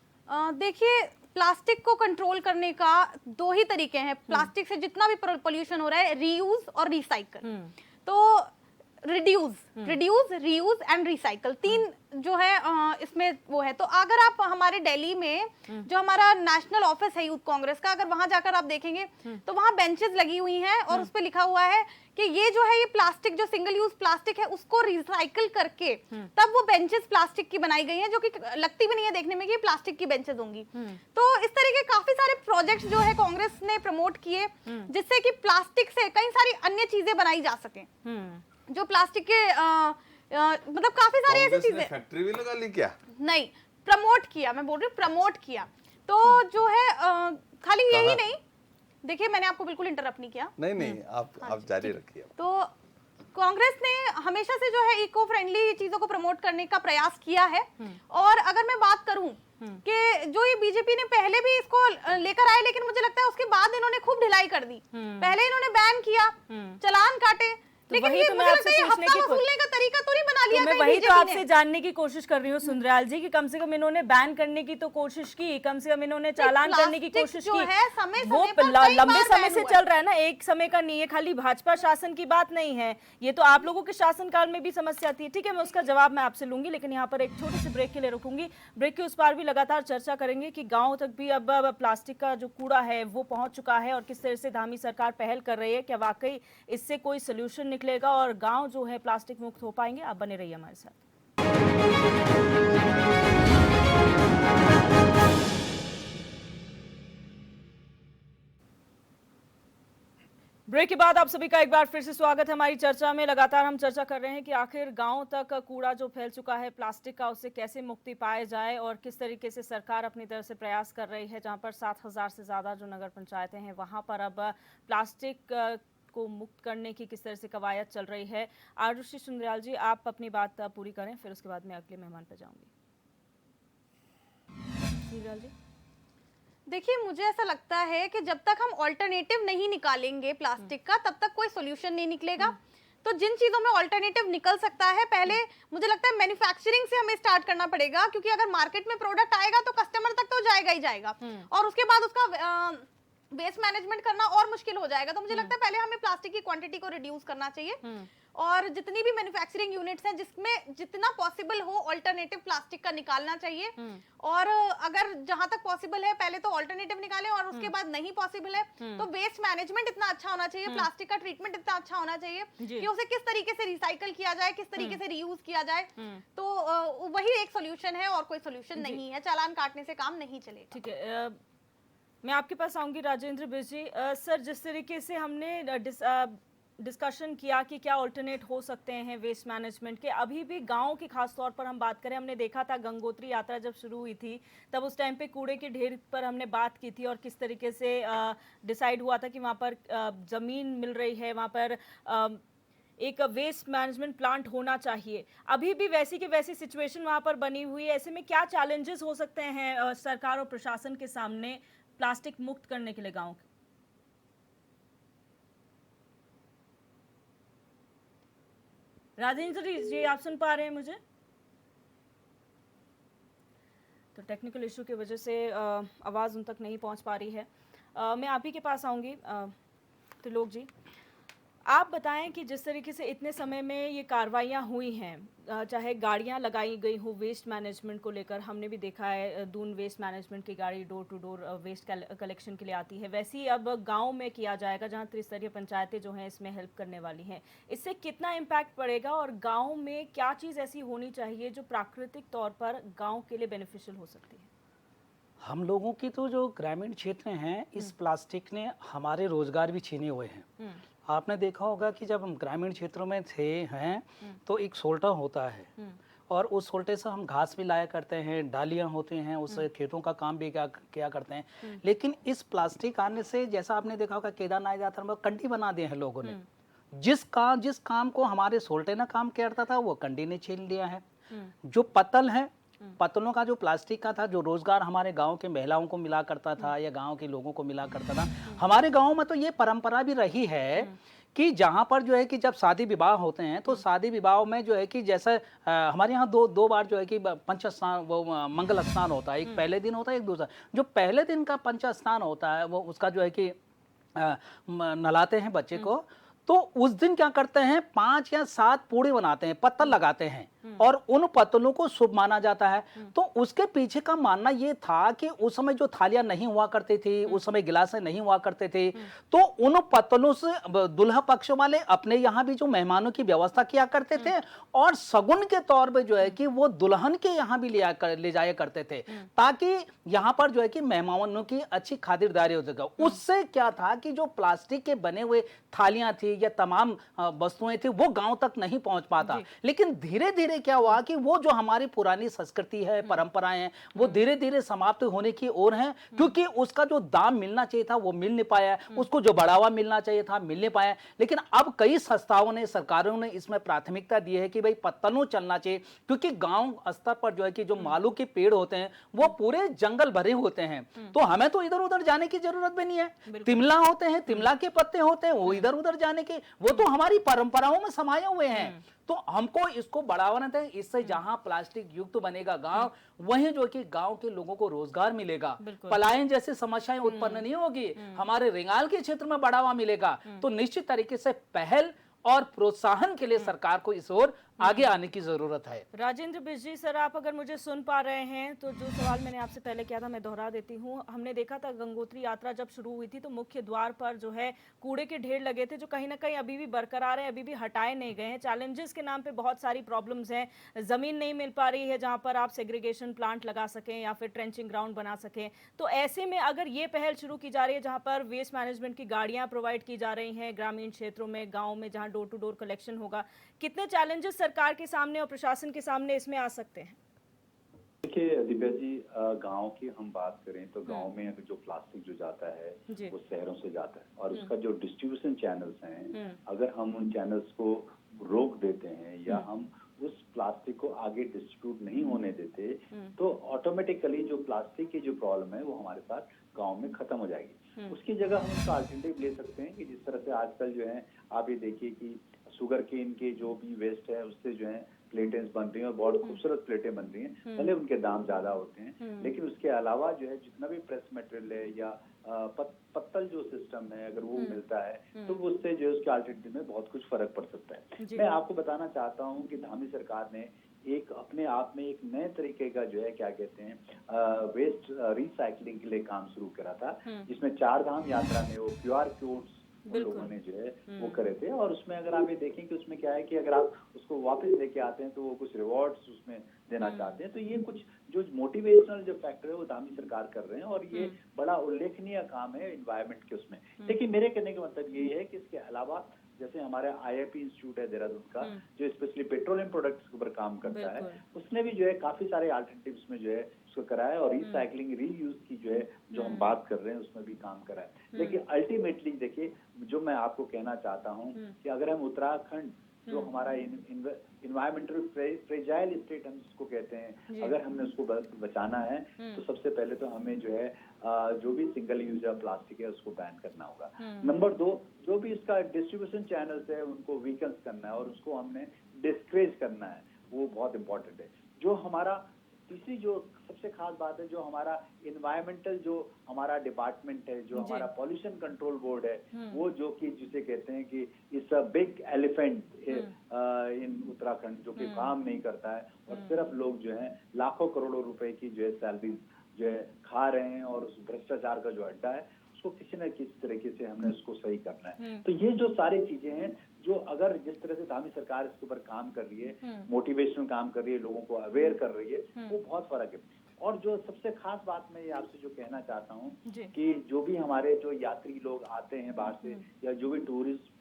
देखिए प्लास्टिक को कंट्रोल करने का 2 ही तरीके हैं। प्लास्टिक से जितना भी पोल्यूशन हो रहा है, रीयूज और रिसाइकल। तो रिड्यूस, रीयूज एंड रिसाइकल 3 जो है इसमें वो है। तो अगर आप हमारे दिल्ली में जो हमारा नेशनल ऑफिस है यूथ कांग्रेस का, अगर वहां जाकर आप देखेंगे तो वहां बेंचेस लगी हुई हैं और उस पे लिखा हुआ है कि ये जो है ये प्लास्टिक जो सिंगल यूज प्लास्टिक है उसको रिसाइकल करके तब वो बेंचेस प्लास्टिक की बनाई गई हैं, जो कि लगती भी नहीं है देखने में कि प्लास्टिक की बेंचेस होंगी। तो इस तरह के काफी सारे प्रोजेक्ट्स जो है कांग्रेस ने प्रमोट किए जिससे कि प्लास्टिक से कई सारी अन्य चीजें बनाई जा सके, जो प्लास्टिक के मतलब काफी सारी ऐसी चीजें। फैक्ट्री भी लगा ली क्या? नहीं, प्रमोट किया, मैं बोल रही हूँ प्रमोट किया। तो जो है खाली यही नहीं, देखिए मैंने आपको बिल्कुल इंटरप्ट नहीं किया। नहीं आप जारी रखिए। तो कांग्रेस ने हमेशा से जो है इको फ्रेंडली चीजों को प्रमोट करने का प्रयास किया है। और अगर मैं बात करूं कि जो ये बीजेपी ने पहले भी इसको लेकर आए, लेकिन मुझे लगता है उसके बाद इन्होंने खूब ढिलाई कर दी। पहले इन्होंने बैन किया, चालान काटे, लेकिन ये मुझे लगता है हफ्ता वसूलने का तरीका तो नहीं बना लिया। मैं वही तो आपसे जानने की कोशिश कर रही हूँ सुंदरयाल जी कि कम से कम इन्होंने बैन करने की तो कोशिश की, कम से कम इन्होंने चालान करने की कोशिश की। वो लंबे समय से चल रहा है ना, एक समय का नहीं है, खाली भाजपा शासन की बात नहीं है, ये तो आप लोगों के शासनकाल में भी समस्या थी। ठीक है, मैं उसका जवाब मैं आपसे लूंगी, लेकिन यहाँ पर एक छोटे से ब्रेक के लिए रुकूंगी। ब्रेक के उस पार भी लगातार चर्चा करेंगे कि गाँव तक भी अब प्लास्टिक का जो कूड़ा है वो पहुंच चुका है और किस तरह से धामी सरकार पहल कर रही है, क्या वाकई इससे कोई सोल्यूशन निकलेगा और गांव जो है प्लास्टिक मुक्त हो पाएंगे। आप बने रहिए हमारे साथ। ब्रेक के बाद आप सभी का एक बार फिर से स्वागत है हमारी चर्चा में। लगातार हम चर्चा कर रहे हैं कि आखिर गांव तक कूड़ा जो फैल चुका है प्लास्टिक का, उससे कैसे मुक्ति पाए जाए और किस तरीके से सरकार अपनी तरफ से प्रयास कर रही है। जहां पर 7,000 से ज्यादा जो नगर पंचायतें हैं वहां पर अब प्लास्टिक को मुक्त करने की किस तरह से कवायद चल रही है। आरुषि सुंदरयाल जी, आप अपनी बात पूरी करें, फिर उसके बाद मैं अगले मेहमान पर जाऊंगी। सुंदरयाल जी, देखिए मुझे ऐसा लगता है कि जब तक हम ऑल्टरनेटिव नहीं निकालेंगे प्लास्टिक का, तब तक कोई सोल्यूशन नहीं निकलेगा। तो जिन चीजों में ऑल्टरनेटिव निकल सकता है, पहले मुझे लगता है मैन्युफैक्चरिंग से हमें स्टार्ट करना पड़ेगा, क्योंकि अगर मार्केट में प्रोडक्ट आएगा तो कस्टमर तक तो जाएगा ही जाएगा, और उसके बाद उसका वेस्ट मैनेजमेंट करना और मुश्किल हो जाएगा। तो मुझे लगता है पहले हमें प्लास्टिक की क्वांटिटी को रिड्यूस करना चाहिए और जितनी भी मैन्युफैक्चरिंग यूनिट्स हैं जिसमें जितना पॉसिबल हो ऑल्टरनेटिव प्लास्टिक का निकालना चाहिए। और अगर जहां तक पॉसिबल है पहले तो ऑल्टरनेटिव निकालें और उसके बाद नहीं पॉसिबल है तो वेस्ट मैनेजमेंट इतना अच्छा होना चाहिए, प्लास्टिक का ट्रीटमेंट इतना अच्छा होना चाहिए कि उसे किस तरीके से रिसाइकल किया जाए, किस तरीके से रीयूज किया जाए। तो वही एक सोल्यूशन है और कोई सोल्यूशन नहीं है। चालान काटने से काम नहीं चलेगा। ठीक है, मैं आपके पास आऊंगी राजेंद्र बिज जी। सर, जिस तरीके से हमने डिस्कशन किया कि क्या ऑल्टरनेट हो सकते हैं वेस्ट मैनेजमेंट के, अभी भी गांव की खास तौर पर हम बात करें, हमने देखा था गंगोत्री यात्रा जब शुरू हुई थी तब उस टाइम पे कूड़े के ढेर पर हमने बात की थी और किस तरीके से डिसाइड हुआ था कि वहाँ पर ज़मीन मिल रही है, वहाँ पर एक वेस्ट मैनेजमेंट प्लांट होना चाहिए। अभी भी वैसी की वैसी सिचुएशन वहाँ पर बनी हुई है। ऐसे में क्या चैलेंजेस हो सकते हैं सरकार और प्रशासन के सामने प्लास्टिक मुक्त करने के लिए गाँव? राजेंद्र जी, आप सुन पा रहे हैं मुझे? तो टेक्निकल इशू की वजह से आवाज़ उन तक नहीं पहुंच पा रही है। मैं आप ही के पास आऊंगी। त्रिलोक जी, आप बताएं कि जिस तरीके से इतने समय में ये कार्रवाइयाँ हुई हैं, चाहे गाड़ियाँ लगाई गई हो वेस्ट मैनेजमेंट को लेकर, हमने भी देखा है दून वेस्ट मैनेजमेंट की गाड़ी door to door waste collection के लिए आती है, वैसे ही अब गांव में किया जाएगा जहां त्रिस्तरीय पंचायतें जो हैं इसमें हेल्प करने वाली हैं। इससे कितना इम्पैक्ट पड़ेगा और गाँव में क्या चीज़ ऐसी होनी चाहिए जो प्राकृतिक तौर पर गाँव के लिए बेनिफिशियल हो सकती है? हम लोगों की तो जो ग्रामीण क्षेत्र हैं इस प्लास्टिक ने हमारे रोजगार भी छीने हुए हैं। आपने देखा होगा कि जब हम ग्रामीण क्षेत्रों में हैं तो एक सोल्टा होता है और उस सोल्टे से हम घास भी लाया करते हैं, डालियां होती हैं, उस खेतों का काम भी क्या करते हैं। लेकिन इस प्लास्टिक आने से जैसा आपने देखा होगा केदारनाथ यात्रा में कंडी बना दिए हैं लोगों ने। जिस काम को हमारे सोल्टे ने काम करता था वो कंडी ने छीन लिया है। जो पत्तल है, पत्तलों का जो प्लास्टिक का था, जो रोजगार हमारे गांव के महिलाओं को मिला करता था या गांव के लोगों को मिला करता था, हमारे गांव में तो ये परंपरा भी रही है कि जहां पर जो है कि जब शादी विवाह होते हैं तो शादी विवाह में जो है कि जैसे हमारे यहाँ दो बार जो है कि पंच स्नान, वो मंगल स्नान होता है। एक पहले दिन होता है, एक दूसरा। जो पहले दिन का पंच स्नान होता है वो उसका जो है कि नहलाते हैं बच्चे को। तो उस दिन क्या करते हैं, 5 या 7 पूड़े बनाते हैं, पत्तल लगाते हैं और उन पत्तलों को शुभ माना जाता है। तो उसके पीछे का मानना ये था कि उस समय जो थालियां नहीं हुआ करती थी, उस समय गिलासें नहीं हुआ करते थे, तो उन पत्तलों से दुल्हा पक्ष वाले अपने यहाँ भी जो मेहमानों की व्यवस्था किया करते थे और सगुन के तौर पे जो है कि वो दुल्हन के यहाँ भी ले जाया करते थे, ताकि यहाँ पर जो है कि मेहमानों की अच्छी खातिरदारी हो सके। उससे क्या था कि जो प्लास्टिक के बने हुए थालियां थी या तमाम वस्तुएं थी वो गांव तक नहीं पहुंच पाता। लेकिन धीरे धीरे क्या हुआ कि वो जो हमारी पुरानी संस्कृति है, परंपराएं हैं, वो धीरे धीरे समाप्त होने की ओर हैं, क्योंकि उसका जो दाम मिलना चाहिए था वो मिल नहीं पाया, उसको जो बढ़ावा मिलना चाहिए था मिल नहीं पाया। लेकिन अब कई संस्थाओं ने, सरकारों ने इसमें प्राथमिकता दी है कि भाई पत्तलों चलना चाहिए, क्योंकि गांव स्तर पर जो है कि जो मालू के पेड़ होते हैं वो पूरे जंगल भरे होते हैं, तो हमें तो इधर उधर जाने की जरूरत भी नहीं है। तिमला होते हैं, तिमला के पत्ते होते हैं, वो इधर उधर जाने के, वो तो हमारी परंपराओं में समाये हुए हैं। तो हमको इसको बढ़ावा दें, इससे जहां प्लास्टिक युक्त बनेगा गांव, वहीं जो कि गांव के लोगों को रोजगार मिलेगा, पलायन जैसी समस्याएं उत्पन्न नहीं होगी, हमारे रिंगाल के क्षेत्र में बढ़ावा मिलेगा। तो निश्चित तरीके से पहल और प्रोत्साहन के लिए सरकार को इस ओर आगे आने की जरूरत है। राजेंद्र बिज जी, सर आप अगर मुझे सुन पा रहे हैं तो जो सवाल मैंने आपसे पहले किया था मैं दोहरा देती हूँ। हमने देखा था गंगोत्री यात्रा जब शुरू हुई थी तो मुख्य द्वार पर जो है कूड़े के ढेर लगे थे, जो कहीं ना कहीं अभी भी बरकरार है, अभी भी हटाए नहीं गए हैं। चैलेंजेस के नाम पे बहुत सारी प्रॉब्लम्स हैं, जमीन नहीं मिल पा रही है जहाँ पर आप सेग्रीगेशन प्लांट लगा सकें या फिर ट्रेंचिंग ग्राउंड बना सकें। तो ऐसे में अगर ये पहल शुरू की जा रही है जहाँ पर वेस्ट मैनेजमेंट की गाड़ियाँ प्रोवाइड की जा रही हैं ग्रामीण क्षेत्रों में, गाँव में, जहाँ डोर टू डोर कलेक्शन होगा, कितने चैलेंजेस सरकार के सामने और प्रशासन के सामने इसमें आ सकते हैं? देखिए दिव्या जी, गांव की हम बात करें तो गांव में अगर जो प्लास्टिक जो जाता है वो शहरों से जाता है और उसका जो डिस्ट्रीब्यूशन चैनल्स हैं, अगर हम उन चैनल्स को रोक देते हैं या हम उस प्लास्टिक को आगे डिस्ट्रीब्यूट नहीं होने देते तो ऑटोमेटिकली जो प्लास्टिक की जो प्रॉब्लम है वो हमारे साथ गांव में खत्म हो जाएगी। उसकी जगह हम उसका अल्टरनेटिव ले सकते हैं कि जिस तरह से आजकल जो है आप ये देखिए कि शुगर केन के जो भी वेस्ट है उससे जो है प्लेटें बन रही हैं और बहुत खूबसूरत प्लेटें बन रही हैं। भले उनके दाम ज्यादा होते हैं लेकिन उसके अलावा जो है जितना भी प्रेस मटेरियल है या पत्तल जो सिस्टम है अगर वो मिलता है तो उससे जो है उसके अल्टरनेटिव में बहुत कुछ फर्क पड़ सकता है। मैं आपको बताना चाहता हूँ कि धामी सरकार ने एक अपने आप में एक नए तरीके का जो है क्या कहते हैं वेस्ट रिसाइकलिंग के लिए काम शुरू करा था, जिसमें 4 धाम यात्रा में वो QR कोड्स लोगों ने जो है वो करे थे। और उसमें अगर आप ये देखें कि उसमें क्या है कि अगर आप उसको वापस लेके आते हैं तो वो कुछ रिवॉर्ड्स उसमें देना चाहते हैं। तो ये कुछ जो मोटिवेशनल जो फैक्टर है वो धामी सरकार कर रहे हैं और ये बड़ा उल्लेखनीय काम है एनवायरनमेंट के उसमें। लेकिन मेरे कहने का मतलब ये है कि इसके अलावा जैसे हमारे IIP इंस्टीट्यूट है देहरादून का जो स्पेशली पेट्रोलियम प्रोडक्ट्स के ऊपर काम करता है, उसने भी जो है काफी सारे अल्टरनेटिव्स में जो है उसको करा है और रिसाइकलिंग रीयूज की जो है जो हम बात कर रहे हैं उसमें भी काम करा है। लेकिन अल्टीमेटली देखिए जो मैं आपको कहना चाहता हूँ कि अगर हम उत्तराखंड जो हमारा इन्वायरमेंटल फ्रेजाइल स्टेट हम जिसको कहते हैं, अगर हमने उसको बचाना है तो सबसे पहले तो हमें जो है जो भी सिंगल यूज प्लास्टिक है उसको बैन करना होगा। नंबर 2, जो भी इसका डिस्ट्रीब्यूशन चैनल्स है उनको वीकन करना है और उसको हमने डिस्करेज करना है, वो बहुत इंपॉर्टेंट है। जो हमारा तीसरी जो सबसे खास बात है, जो हमारा इन्वायरमेंटल जो हमारा डिपार्टमेंट है, जो हमारा पॉल्यूशन कंट्रोल बोर्ड है, वो जो कि जिसे कहते हैं कि it's a big elephant in Uttarakhand, जो कि काम नहीं करता है और सिर्फ लोग जो है लाखों करोड़ों रुपए की जो है सैलरी जो है खा रहे हैं और उस भ्रष्टाचार का जो अड्डा है उसको किसी न किसी तरीके से हमने उसको सही करना है। तो ये जो सारी चीजें हैं जो अगर जिस तरह से धामी सरकार इसके ऊपर काम कर रही है, मोटिवेशनल काम कर रही है, लोगों को अवेयर कर रही है, वो बहुत फर्क है। और जो सबसे खास बात मैं ये आपसे जो कहना चाहता हूँ कि जो भी हमारे जो यात्री लोग आते हैं बाहर से या जो भी टूरिस्ट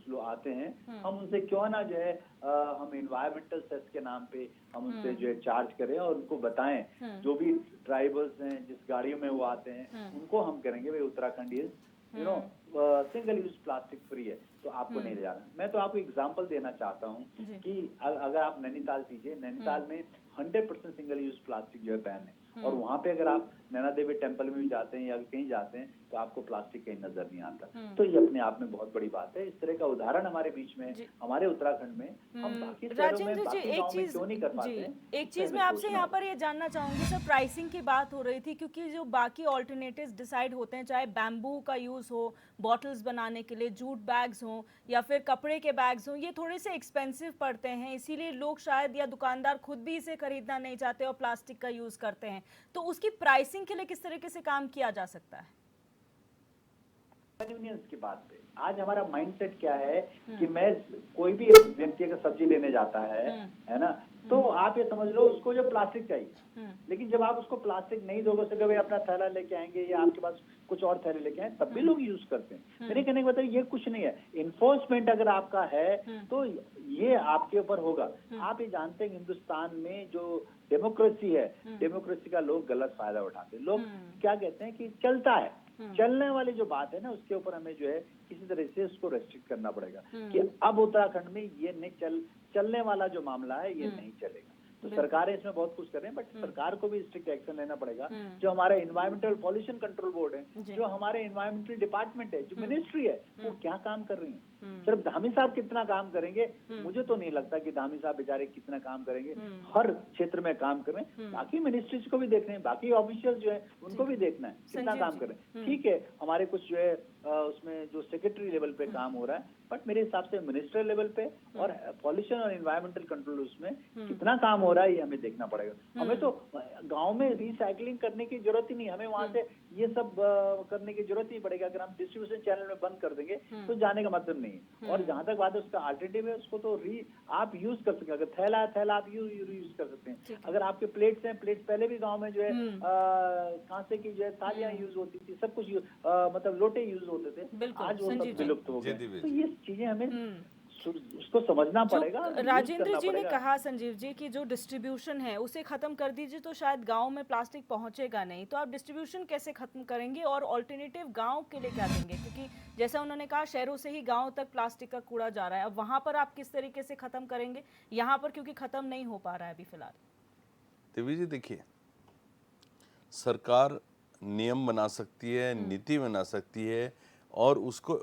लोग आते हैं, हम उनसे क्यों ना जो है हम इन्वायरमेंटल सेस के नाम पे हम उनसे जो है चार्ज करें और उनको बताएं, जो भी ड्राइवर्स हैं जिस गाड़ियों में वो आते हैं उनको हम करेंगे भाई Uttarakhand is single use plastic free है, तो आपको नहीं ले जाना। मैं तो आपको एग्जांपल देना चाहता हूँ कि अगर आप नैनीताल कीजिए, नैनीताल में 100% सिंगल यूज प्लास्टिक जो है बैन है और वहाँ पे अगर आप नैना देवी टेम्पल में भी जाते हैं या कहीं जाते हैं तो आपको प्लास्टिक कहीं नजर नहीं आता। तो ये अपने आप में बहुत बड़ी बात है। इस तरह का उदाहरण हमारे बीच में हमारे उत्तराखंड में हम बाकी शहरों में बाकी गाँव में क्यों नहीं कर पाते हैं। एक चीज मैं आपसे यहाँ पर ये जानना चाहूंगी सर, प्राइसिंग की बात हो रही थी क्योंकि जो बाकी ऑल्टरनेटिव्स डिसाइड होते हैं, चाहे बैम्बू का यूज हो बॉटल्स बनाने के लिए, जूट बैग्स हो या फिर कपड़े के बैग्स हो, ये थोड़े से एक्सपेंसिव पड़ते हैं, इसीलिए लोग शायद या दुकानदार खुद भी इसे खरीदना नहीं चाहते और प्लास्टिक का यूज करते हैं। तो उसकी प्राइसिंग के लिए किस तरीके से काम किया जा सकता है? कन्वीनियंस की बात पे आज हमारा माइंडसेट क्या है कि मैं कोई भी व्यक्ति अगर सब्जी लेने जाता है ना, तो आप ये समझ लो उसको जो प्लास्टिक चाहिए, लेकिन जब आप उसको प्लास्टिक नहीं दोगे, उससे कभी अपना थैला लेके आएंगे या आपके पास कुछ और थैले लेके आए, तब भी लोग यूज करते हैं। मेरे कहने का मतलब ये कुछ नहीं है। इन्फोर्समेंट अगर आपका है तो ये आपके ऊपर होगा। आप ये जानते हैं हिंदुस्तान में जो डेमोक्रेसी है, डेमोक्रेसी का लोग गलत फायदा उठाते हैं। लोग क्या कहते हैं कि चलता है, चलने वाली जो बात है ना उसके ऊपर हमें जो है किसी तरह से उसको रेस्ट्रिक्ट करना पड़ेगा कि अब उत्तराखंड में ये नहीं चलने वाला जो मामला है ये नहीं चलेगा। तो सरकारें इसमें बहुत कुछ कर रहे हैं, बट सरकार को भी स्ट्रिक्ट एक्शन लेना पड़ेगा। जो हमारा इन्वायरमेंटल पॉल्यूशन कंट्रोल बोर्ड है, जो हमारे इन्वायरमेंटल डिपार्टमेंट है, जो मिनिस्ट्री है, वो क्या काम कर रही है। सिर्फ धामी साहब कितना काम करेंगे, मुझे तो नहीं लगता कि धामी साहब बेचारे कितना काम करेंगे। हर क्षेत्र में काम करें, बाकी मिनिस्ट्रीज को भी देखना है, बाकी ऑफिशियल जो है उनको भी देखना है कितना काम करें। ठीक है, हमारे कुछ जो है उसमें जो सेक्रेटरी लेवल पे काम हो रहा है, बट मेरे हिसाब से मिनिस्टर लेवल पे और पॉल्यूशन और एनवायरमेंटल कंट्रोल उसमें कितना काम हो रहा है ये हमें देखना पड़ेगा। हमें तो गांव में रिसाइकलिंग करने की जरूरत ही नहीं, हमें वहां से ये सब करने की जरूरत नहीं पड़ेगा। अगर हम डिस्ट्रीब्यूशन चैनल में बंद कर देंगे तो जाने का मतलब नहीं है। और जहां तक बात है उसका अल्टरनेटिव है, उसको तो आप यूज कर सकते हैं। अगर थैला आप यूज कर सकते हैं। अगर आपके प्लेट्स हैं, प्लेट्स पहले भी गाँव में जो है कांसे की जो है थालियां यूज होती थी, सब कुछ मतलब लोटे यूज होते थे, आज वो सब विलुप्त हो गए। तो ये चीजें हमें उसको समझना पड़ेगा। राजेंद्र जी ने कहा संजीव जी कि जो डिस्ट्रीब्यूशन है उसे खत्म कर दीजिए तो शायद गांव में प्लास्टिक पहुंचेगा नहीं, तो आप डिस्ट्रीब्यूशन कैसे खत्म करेंगे और ऑल्टरनेटिव गांव के लिए क्या देंगे? क्योंकि जैसा उन्होंने कहा शहरों से ही गांव तक प्लास्टिक का कूड़ा जा रहा है, अब वहां पर आप किस तरीके से खत्म करेंगे? यहाँ पर क्योंकि खत्म नहीं हो पा रहा है अभी फिलहाल। देवी जी देखिए, सरकार नियम बना सकती है, नीति बना सकती है और उसको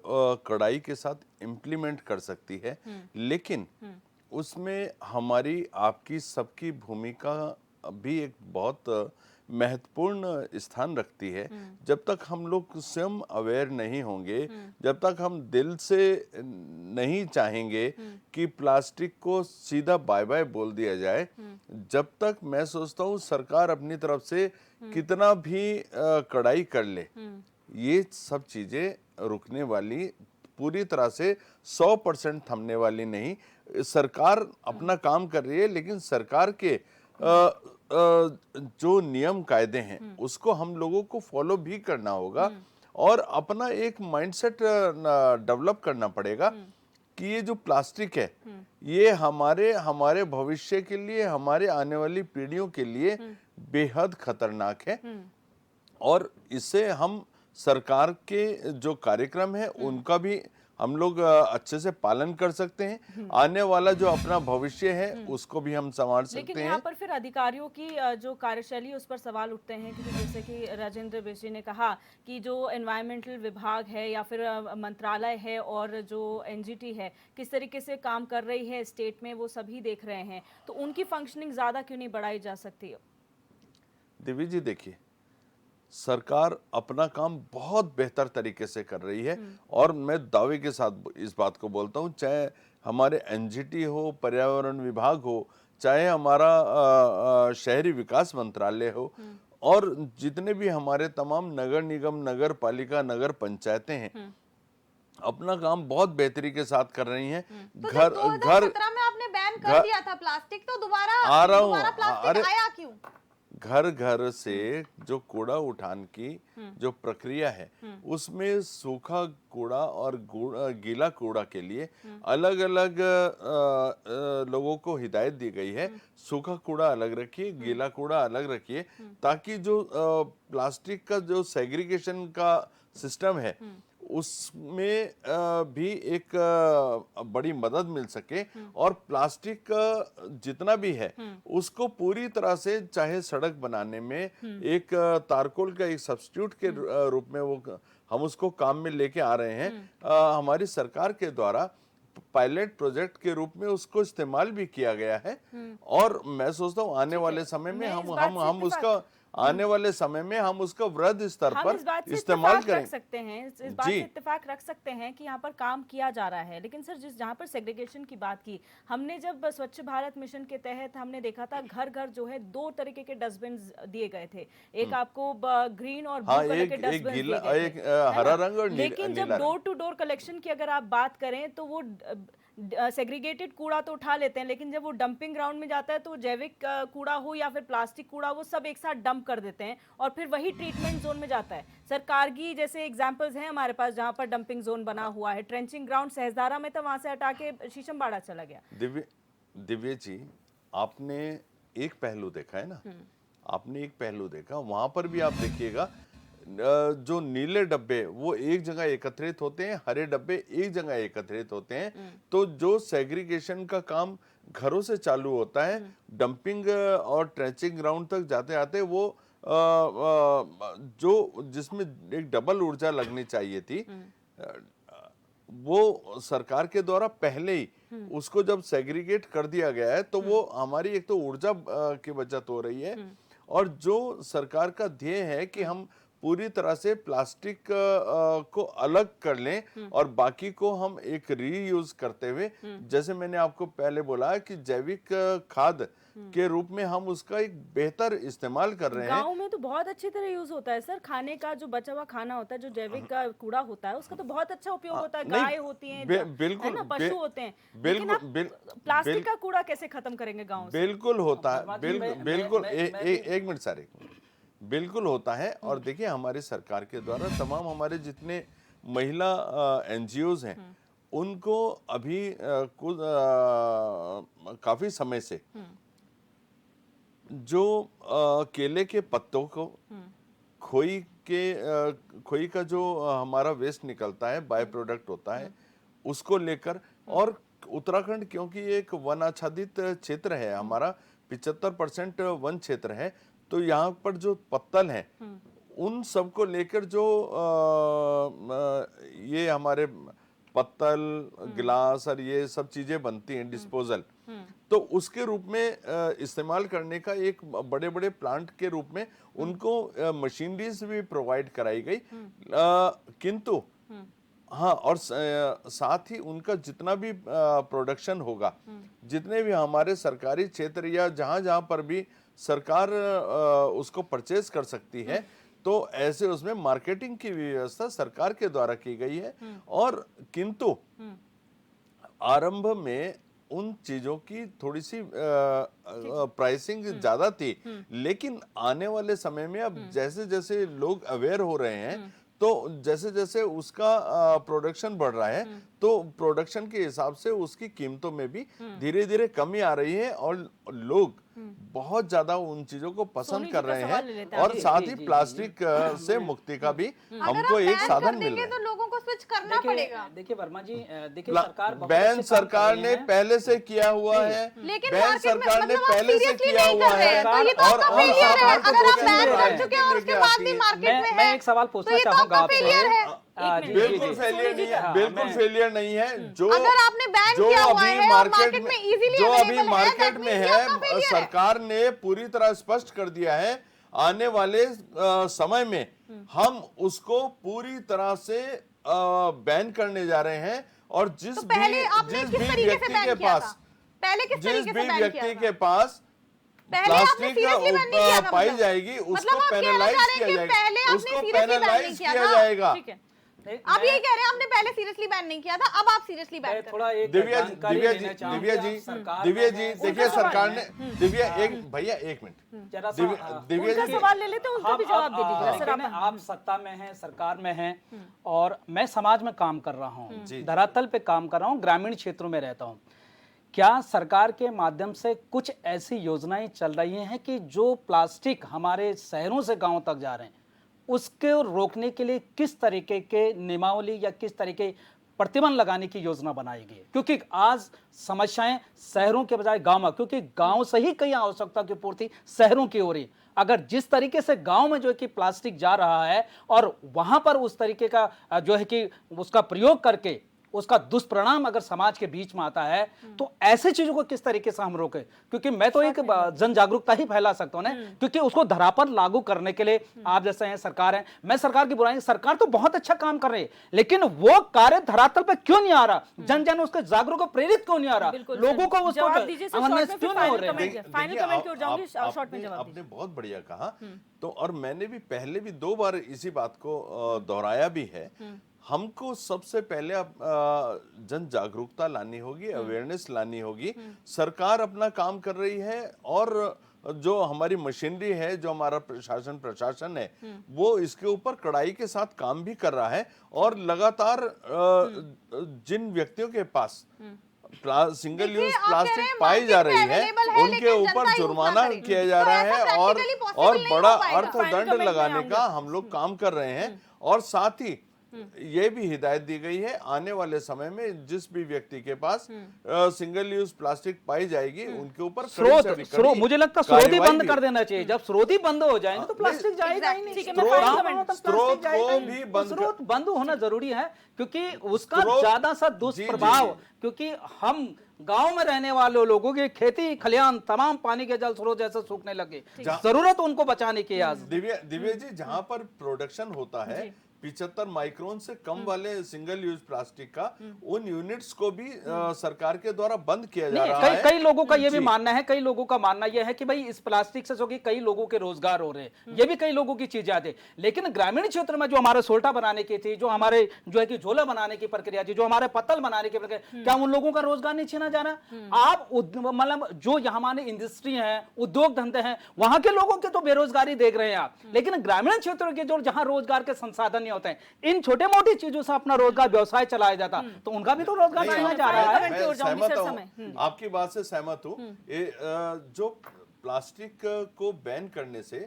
कड़ाई के साथ इम्प्लीमेंट कर सकती है, लेकिन उसमें हमारी आपकी सबकी भूमिका भी एक बहुत महत्वपूर्ण स्थान रखती है। जब तक हम लोग स्वयं अवेयर नहीं होंगे, जब तक हम दिल से नहीं चाहेंगे कि प्लास्टिक को सीधा बाय बाय बोल दिया जाए, जब तक मैं सोचता हूँ सरकार अपनी तरफ से कितना भी कड़ाई कर ले, ये सब चीजें रुकने वाली, पूरी तरह से 100% थमने वाली नहीं। सरकार अपना काम कर रही है, लेकिन सरकार के जो नियम कायदे हैं उसको हम लोगों को फॉलो भी करना होगा और अपना एक माइंडसेट डेवलप करना पड़ेगा कि ये जो प्लास्टिक है ये हमारे भविष्य के लिए, हमारे आने वाली पीढ़ियों के लिए बेहद खतरनाक है। और इससे हम सरकार के जो कार्यक्रम है उनका भी हम लोग अच्छे से पालन कर सकते हैं। आने वाला जो अपना भविष्य है उसको भी हम संवार सकते लेकिन हैं। यहाँ पर फिर अधिकारियों की जो कार्यशैली उस पर सवाल उठते हैं, क्योंकि जैसे कि राजेंद्र बेशी ने कहा कि जो एनवायरमेंटल विभाग है या फिर मंत्रालय है और जो एनजीटी है किस तरीके से काम कर रही है स्टेट में, वो सभी देख रहे हैं, तो उनकी फंक्शनिंग ज़्यादा क्यों नहीं बढ़ाई जा सकती? देवी जी देखिए, सरकार अपना काम बहुत बेहतर तरीके से कर रही है और मैं दावे के साथ इस बात को बोलता हूँ, चाहे हमारे एनजीटी हो, पर्यावरण विभाग हो, चाहे हमारा शहरी विकास मंत्रालय हो और जितने भी हमारे तमाम नगर निगम, नगर पालिका, नगर पंचायतें हैं, अपना काम बहुत बेहतरी के साथ कर रही हैं। तो जब 2017 में आपने बैन कर दिया था प्लास्टिक, तो दोबारा प्लास्टिक आया क्यों? घर घर से जो कूड़ा उठान की जो प्रक्रिया है उसमें सूखा कूड़ा और गीला कूड़ा के लिए अलग अलग लोगों को हिदायत दी गई है। सूखा कूड़ा अलग रखिए, गीला कूड़ा अलग रखिए, ताकि जो प्लास्टिक का जो सेग्रीगेशन का सिस्टम है उसमें भी एक बड़ी मदद मिल सके और प्लास्टिक का जितना भी है उसको पूरी तरह से, चाहे सड़क बनाने में एक तारकोल का एक सब्स्टिट्यूट के रूप में वो हम उसको काम में लेके आ रहे हैं। हमारी सरकार के द्वारा पायलट प्रोजेक्ट के रूप में उसको इस्तेमाल भी किया गया है और मैं सोचता हूँ आने वाले समय में हम उसका आने वाले समय में हम उसका वृहद स्तर पर इस्तेमाल करें सकते हैं। इस बात से इत्तेफाक रख सकते हैं कि यहाँ पर काम किया जा रहा है। लेकिन सर, जहाँ पर सेग्रीगेशन की बात की, हमने जब स्वच्छ भारत मिशन के तहत हमने देखा था घर घर जो है 2 तरीके के डस्टबिन दिए गए थे, एक आपको ग्रीन और ब्लू कलर के डस्टबिन, एक हरा रंग और लेकिन जब डोर टू डोर कलेक्शन की अगर आप बात करें तो वो सेग्रीगेटेड कूड़ा तो उठा लेते हैं, लेकिन जब वो डंपिंग ग्राउंड में जाता है तो जैविक कूड़ा हो या फिर प्लास्टिक कूड़ा, वो सब एक साथ डंप कर देते हैं और फिर वही ट्रीटमेंट जोन में जाता है। सर, कारगी जैसे एग्जांपल्स हैं हमारे पास जहां पर डंपिंग जोन बना हुआ है। ट्रेंचिंग ग्राउंड सहस्दारा में था, वहां से हटा के शीशमबाड़ा चला गया। दिव्य जी, आपने एक पहलू देखा है ना, आपने एक पहलू देखा, वहां पर भी आप देखिएगा जो नीले डब्बे वो एक जगह एकत्रित होते हैं, हरे डब्बे एक जगह एकत्रित होते हैं। तो जो सेग्रीगेशन का काम घरों से चालू होता है, डंपिंग और ट्रेंचिंग ग्राउंड तक जाते आते वो जो जिसमें एक डबल ऊर्जा लगनी चाहिए थी, वो सरकार के द्वारा पहले ही उसको जब सेग्रीगेट कर दिया गया है, तो वो हमारी एक तो ऊर्जा की बचत हो रही है और जो सरकार का ध्येय है कि हम पूरी तरह से प्लास्टिक को अलग कर लें और बाकी को हम एक रीयूज करते हुए, जैसे मैंने आपको पहले बोला कि जैविक खाद के रूप में हम उसका एक बेहतर इस्तेमाल कर रहे हैं। गांव में तो बहुत अच्छी तरह यूज होता है सर, खाने का जो बचा हुआ खाना होता है, जो जैविक कूड़ा होता है, उसका तो बहुत अच्छा उपयोग होता है। गाय होती है, बिल्कुल, है ना, पशु होते हैं, प्लास्टिक का कूड़ा कैसे खत्म करेंगे गाँव से? बिल्कुल होता है, बिल्कुल। एक मिनट सर, एक मिनट, बिल्कुल होता है। और देखिए, हमारी सरकार के द्वारा तमाम हमारे जितने महिला एनजीओज हैं उनको अभी कुछ काफी समय से जो केले के पत्तों को, खोई का जो हमारा वेस्ट निकलता है, बाय प्रोडक्ट होता है, उसको लेकर, और उत्तराखंड क्योंकि एक वन आच्छादित क्षेत्र है, हमारा 75% वन क्षेत्र है, तो यहाँ पर जो पत्तल हैं उन सब को लेकर जो ये हमारे पत्तल, गिलास और ये सब चीजें बनती हैं, डिस्पोजल, तो उसके रूप में इस्तेमाल करने का एक बड़े बड़े प्लांट के रूप में उनको मशीनरीज भी प्रोवाइड कराई गई, किंतु हाँ, और साथ ही उनका जितना भी प्रोडक्शन होगा, जितने भी हमारे सरकारी क्षेत्र या जहां जहां पर भी सरकार उसको परचेज कर सकती है, तो ऐसे उसमें मार्केटिंग की व्यवस्था सरकार के द्वारा की गई है। और किंतु आरंभ में उन चीजों की थोड़ी सी प्राइसिंग ज्यादा थी, लेकिन आने वाले समय में अब जैसे जैसे लोग अवेयर हो रहे हैं, तो जैसे जैसे उसका प्रोडक्शन बढ़ रहा है, तो प्रोडक्शन के हिसाब से उसकी कीमतों में भी धीरे धीरे कमी आ रही है और लोग बहुत ज्यादा उन चीजों को पसंद कर रहे हैं। और साथ ही प्लास्टिक से मुक्ति का भी हमको एक साधन मिल रहा है। तो लोगों को स्विच करना पड़ेगा। देखिए वर्मा जी, देखिए सरकार बहुत बैन अच्छे काम सरकार कर ने रही है। पहले से किया हुआ है, लेकिन बैन मार्केट में सरकार ने मतलब आप पहले से seriously किया नहीं हुआ कर रहे है। हैं, तो ये तो आपका और failure है। सरकार को अगर आप कोशिश बैन कर कर रही चुके हैं और उसके बाद भी मार्केट में मैं है, एक सवाल पूछना तो ये तो चाहूंगा आपका failure है। आपसे। जी, बिल्कुल जी, फेलियर नहीं है, हाँ, बिल्कुल मैं- फेलियर नहीं है। जो अगर आपने बैन जो किया हुआ अभी है और मार्केट में easily जो अभी available है, मार्केट that में means ये है, आपका failure है। सरकार ने पूरी तरह स्पष्ट कर दिया है, आने वाले समय में हम उसको पूरी तरह से बैन करने जा रहे हैं। और तो पहले आपने किस तरीके से व्यक्ति बैन के किया था? पास पहले किस जिस तरीके भी से बैन व्यक्ति किया के था? पास पहले आपने प्लास्टिक seriously बैन नहीं किया था पाई मतलब? जाएगी, उसको मतलब आप कहना पेनलाइज चाह रहे हैं किया कि जाएगा, पहले आपने उसको seriously बैन नहीं पेनलाइज किया किया था? जाएगा। ठीक है। आप ये कह रहे हैं आपने पहले सीरियसली बैन नहीं किया था, अब आप सीरियसली बैन मैं कर थोड़ा रहे हैं। एक दिव्या जानकारी दिव्या लेना जी चाहूंगा। दिव्या जी सरकार दिव्या में जी है, देखिए उनका सरकार सवाल ने है। दिव्या एक भैया एक मिनट जरा सा दिव्या उनका जी सवाल ले लेते हैं, उनको भी जवाब दे दीजिएगा सर। देखिए ना, आप सत्ता में हैं, सरकार में हैं, और मैं समाज में काम कर रहा हूँ, धरातल पे काम कर रहा हूँ, ग्रामीण क्षेत्रों में रहता हूँ। क्या सरकार के माध्यम से कुछ ऐसी योजनाएं चल रही हैं कि जो प्लास्टिक हमारे शहरों से गांव तक जा रहे हैं, उसको रोकने के लिए किस तरीके के नियमावली या किस तरीके प्रतिबंध लगाने की योजना बनाई गई है? क्योंकि आज समस्याएं शहरों के बजाय गांव में, क्योंकि गांव से ही कई आवश्यकता की पूर्ति शहरों की हो रही। अगर जिस तरीके से गांव में जो है कि प्लास्टिक जा रहा है और वहां पर उस तरीके का जो है कि उसका प्रयोग करके उसका दुष्परिणाम अगर समाज के बीच में आता है, तो ऐसे चीजों को किस तरीके से हम रोकें? क्योंकि मैं तो एक जन जागरूकता ही फैला सकता हूं ना, क्योंकि उसको धरा पर लागू करने के लिए आप जैसे हैं, सरकार है, मैं सरकार की बुराई नहीं, सरकार तो बहुत अच्छा काम कर रही है, लेकिन वो कार्य धरातल पे क्यों नहीं आ रहा? जन जन उसके जागरूक को प्रेरित क्यों नहीं आ रहा? बिल्कुल लोगों को उसको जवाब दीजिए सर, अवेयरनेस शॉर्ट में क्यों फिर नहीं हो फाइनल रहे? कमेंट फाइनल कमेंट की ओर जाऊंगी, शॉर्ट में जवाब आपने बहुत बढ़िया कहा। तो और मैंने भी पहले भी 2 बार इसी बात को दोहराया भी है। हमको सबसे पहले अब जन जागरूकता लानी होगी, अवेयरनेस लानी होगी। सरकार अपना काम कर रही है और जो हमारी मशीनरी है, जो हमारा प्रशासन है, वो इसके ऊपर कड़ाई के साथ काम भी कर रहा है। और लगातार जिन व्यक्तियों के पास सिंगल यूज प्लास्टिक पाई जा रही है, उनके ऊपर जुर्माना किया जा रहा है और बड़ा अर्थदंड लगाने का हम लोग काम कर रहे हैं। और साथ ही ये भी हिदायत दी गई है, आने वाले समय में जिस भी व्यक्ति के पास सिंगल यूज प्लास्टिक पाई जाएगी, उनके ऊपर स्रोत मुझे लगता है स्रोत ही बंद कर देना चाहिए। जब स्रोत ही बंद हो जाएंगे तो प्लास्टिक जाएगा ही नहीं। ठीक है, मैं फाइनल स्रोत कमेंट स्रोत को भी बंद स्रोत बंद होना जरूरी है, क्योंकि उसका स्रोत- ज्यादा सा जी, दुष्प्रभाव, क्योंकि हम गांव में रहने वाले लोगों की खेती खलियान तमाम पानी के जल स्रोत जैसे सूखने लगे, जरूरत उनको बचाने की आज। दिव्या जी, जहां पर प्रोडक्शन होता है 75 माइक्रोन से कम वाले सिंगल यूज प्लास्टिक का, उन यूनिट्स को भी सरकार के द्वारा बंद किया जा रहा है। कई लोगों का ये भी मानना है, कई लोगों का मानना यह है कि भाई इस प्लास्टिक से जो कि कई लोगों के रोजगार हो रहे हैं, ये भी कई लोगों की चीजें आती है। लेकिन ग्रामीण क्षेत्र में जो हमारे सोल्टा बनाने की थी, जो हमारे जो है कि झोला बनाने की प्रक्रिया थी, जो हमारे पत्तल बनाने की प्रक्रिया, क्या उन लोगों का रोजगार नहीं छीना जा रहा? आप मतलब जो यहाँ हमारे इंडस्ट्री है, उद्योग धंधे हैं, वहां के लोगों के तो बेरोजगारी देख रहे हैं आप, लेकिन ग्रामीण क्षेत्रों के जो जहां रोजगार के संसाधन होते हैं, इन छोटे मोटी चीजों से अपना रोजगार व्यवसाय चलाया जाता, तो उनका भी तो रोजगार छीना जा रहा है। मैं सहमत हूं, आपकी बात से सहमत हूं। जो प्लास्टिक को बैन करने से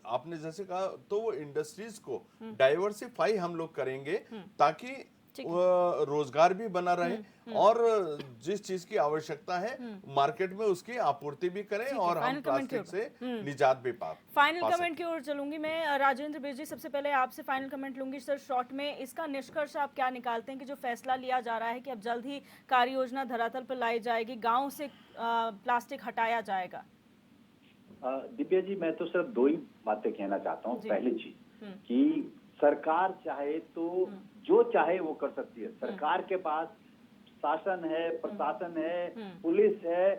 आपने जैसे कहा, तो वो इंडस्ट्रीज को डाइवर्सिफाई हम लोग करेंगे, ताकि रोजगार भी बना रहे और जिस चीज की आवश्यकता है मार्केट में उसकी आपूर्ति भी करें और हम प्लास्टिक से निजात भी पा फाइनल कमेंट की ओर चलूंगी मैं। राजेंद्र बिज जी, सबसे पहले आपसे फाइनल कमेंट लूंगी सर। शॉर्ट में इसका निष्कर्ष आप क्या निकालते हैं कि जो फैसला लिया जा रहा है कि अब जल्द ही कार्य योजना धरातल पर लाई जाएगी, गांव से प्लास्टिक हटाया जाएगा? दिव्या जी, मैं तो सिर्फ दो ही बातें कहना चाहता हूँ। पहली चीज कि सरकार चाहे तो जो चाहे वो कर सकती है। सरकार के पास शासन है, प्रशासन है, पुलिस है,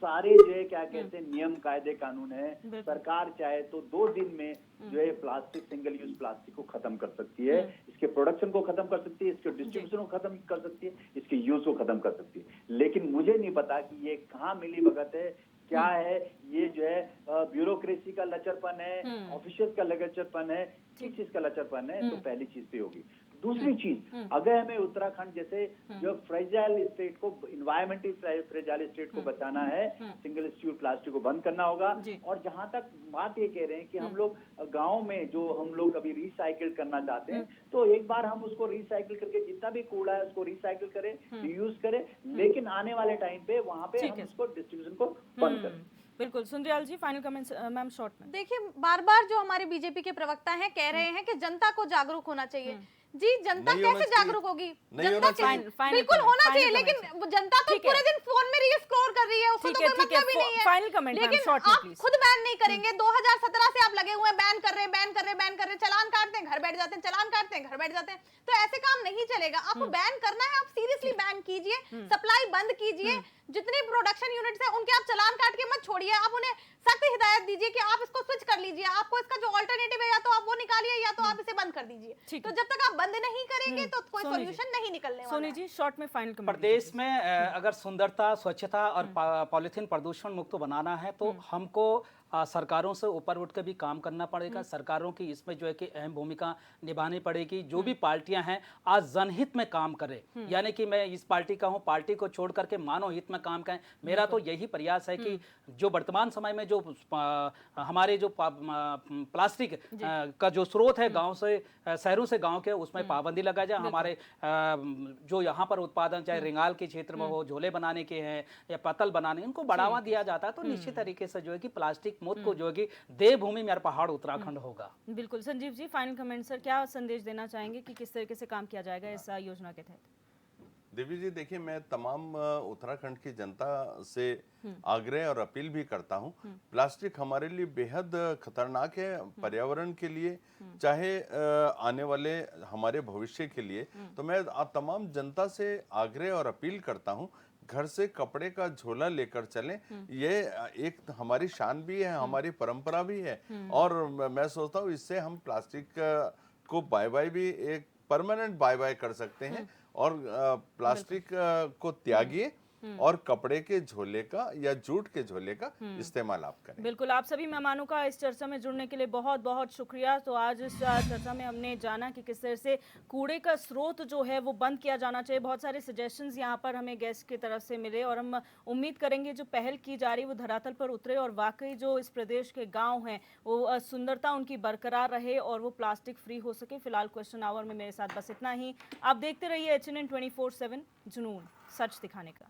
सारे जो है क्या कहते हैं नियम कायदे कानून है। सरकार चाहे तो 2 दिन में जो है प्लास्टिक, सिंगल यूज प्लास्टिक को खत्म कर सकती है, इसके प्रोडक्शन को खत्म कर सकती है, इसके डिस्ट्रीब्यूशन को खत्म कर सकती है, इसके यूज को खत्म कर सकती है। लेकिन मुझे नहीं पता कि ये कहाँ मिली भगत है, क्या है ये जो है ब्यूरोक्रेसी का लचरपन है, ऑफिशियल्स का लचरपन है, किस चीज का लचरपन है? तो पहली चीज पे होगी। दूसरी चीज, अगर हमें उत्तराखंड जैसे जो फ्रेजाइल स्टेट को, इन्वायरमेंटल फ्रेजाइल स्टेट को बचाना है, सिंगल यूज प्लास्टिक को बंद करना होगा। और जहां तक बात ये कह रहे हैं कि हम लोग गांव में जो हम लोग अभी रिसाइकिल करना चाहते हैं, तो एक बार हम उसको रिसाइकिल करके जितना भी कूड़ा है उसको रिसाइकिल करें, रीयूज करें, लेकिन आने वाले टाइम पे वहां पे हम उसको डिस्ट्रीब्यूशन को बंद करें। बिल्कुल। सुंदरयाल जी, फाइनल कमेंट्स मैम शॉर्ट में। देखिए, बार बार जो हमारे बीजेपी के प्रवक्ता हैं कह रहे हैं कि जनता को जागरूक होना चाहिए। जी, जनता कैसे जागरूक होगी? जनता बिल्कुल होना चाहिए, लेकिन जनता तो पूरे दिन फोन में रील स्क्रॉल कर रही है, उसको तो कोई मतलब ही नहीं है। फाइनल कमेंट लेकिन आप खुद बैन नहीं करेंगे। 2017 से आप लगे हुए हैं, बैन कर रहे, चलान काटते हैं, घर बैठ जाते हैं, चलान काटते हैं, घर बैठ जाते हैं। तो ऐसे काम नहीं चलेगा। आपको बैन करना है, आप सीरियसली बैन कीजिए, सप्लाई बंद कीजिए। जितने प्रोडक्शन यूनिट्स हैं उनके आप चलान काट के मत छोड़िए, आप उन्हें सख्त हिदायत दीजिए कि आप इसको स्विच कर लीजिए। आपको इसका जो ऑल्टरनेटिव है, या तो आप वो निकालिए या तो आप इसे बंद कर दीजिए। तो जब तक आप बंद नहीं करेंगे तो कोई सॉल्यूशन नहीं निकलने वाला। सोनी जी, शॉर्ट में फाइनल कमेंट। प्रदेश में अगर सुंदरता, स्वच्छता और पॉलिथीन प्रदूषण मुक्त बनाना है तो हमको सरकारों से ऊपर उठ कर भी काम करना पड़ेगा। सरकारों की इसमें जो है कि अहम भूमिका निभानी पड़ेगी। जो भी पार्टियां हैं आज जनहित में काम करें, यानी कि मैं इस पार्टी का हूं, पार्टी को छोड़ करके मानव हित में काम करें। मेरा तो यही प्रयास है कि जो वर्तमान समय में जो हमारे जो प्लास्टिक का जो स्रोत है गांव से, शहरों से गांव के, उसमें पाबंदी लगाई जाए। हमारे जो यहाँ पर उत्पादन चाहे रिंगाल के क्षेत्र में हो, झोले बनाने के हैं या पतल बनाने, इनको बढ़ावा दिया जाता है तो निश्चित तरीके से जो है कि प्लास्टिक मुक्त को जो है कि देवभूमि मेरा पहाड़ उत्तराखंड होगा। बिल्कुल। Sanjeev ji, final comment sir, क्या संदेश देना चाहेंगे कि किस तरीके से काम किया जाएगा इस योजना के तहत? देवी जी, देखिए, मैं तमाम उत्तराखंड की जनता से आग्रह और अपील भी करता हूं। प्लास्टिक हमारे लिए बेहद खतरनाक है, पर्यावरण के लिए, चाहे आने वाले हमारे भविष्य के लिए। तो मैं तमाम जनता से आग्रह और अपील करता हूं, घर से कपड़े का झोला लेकर चलें। ये एक हमारी शान भी है, हमारी परंपरा भी है। और मैं सोचता हूँ इससे हम प्लास्टिक को बाय बाय भी, एक परमानेंट बाय बाय कर सकते हैं। और प्लास्टिक को त्यागिए और कपड़े के झोले का या जूट के झोले का इस्तेमाल आप करें। बिल्कुल। आप सभी मेहमानों का इस चर्चा में जुड़ने के लिए बहुत बहुत शुक्रिया। तो आज इस चर्चा में हमने जाना कि किस तरह से कूड़े का स्रोत जो है वो बंद किया जाना चाहिए। बहुत सारे सजेशंस यहाँ पर हमें गेस्ट की तरफ से मिले और हम उम्मीद करेंगे जो पहल की जा रही है वो धरातल पर उतरे और वाकई जो इस प्रदेश के गाँव हैं वो सुंदरता उनकी बरकरार रहे और वो प्लास्टिक फ्री हो सके। फिलहाल क्वेश्चन आवर में मेरे साथ बस इतना ही। आप देखते रहिए HNN 24/7, जुनून सच दिखाने का।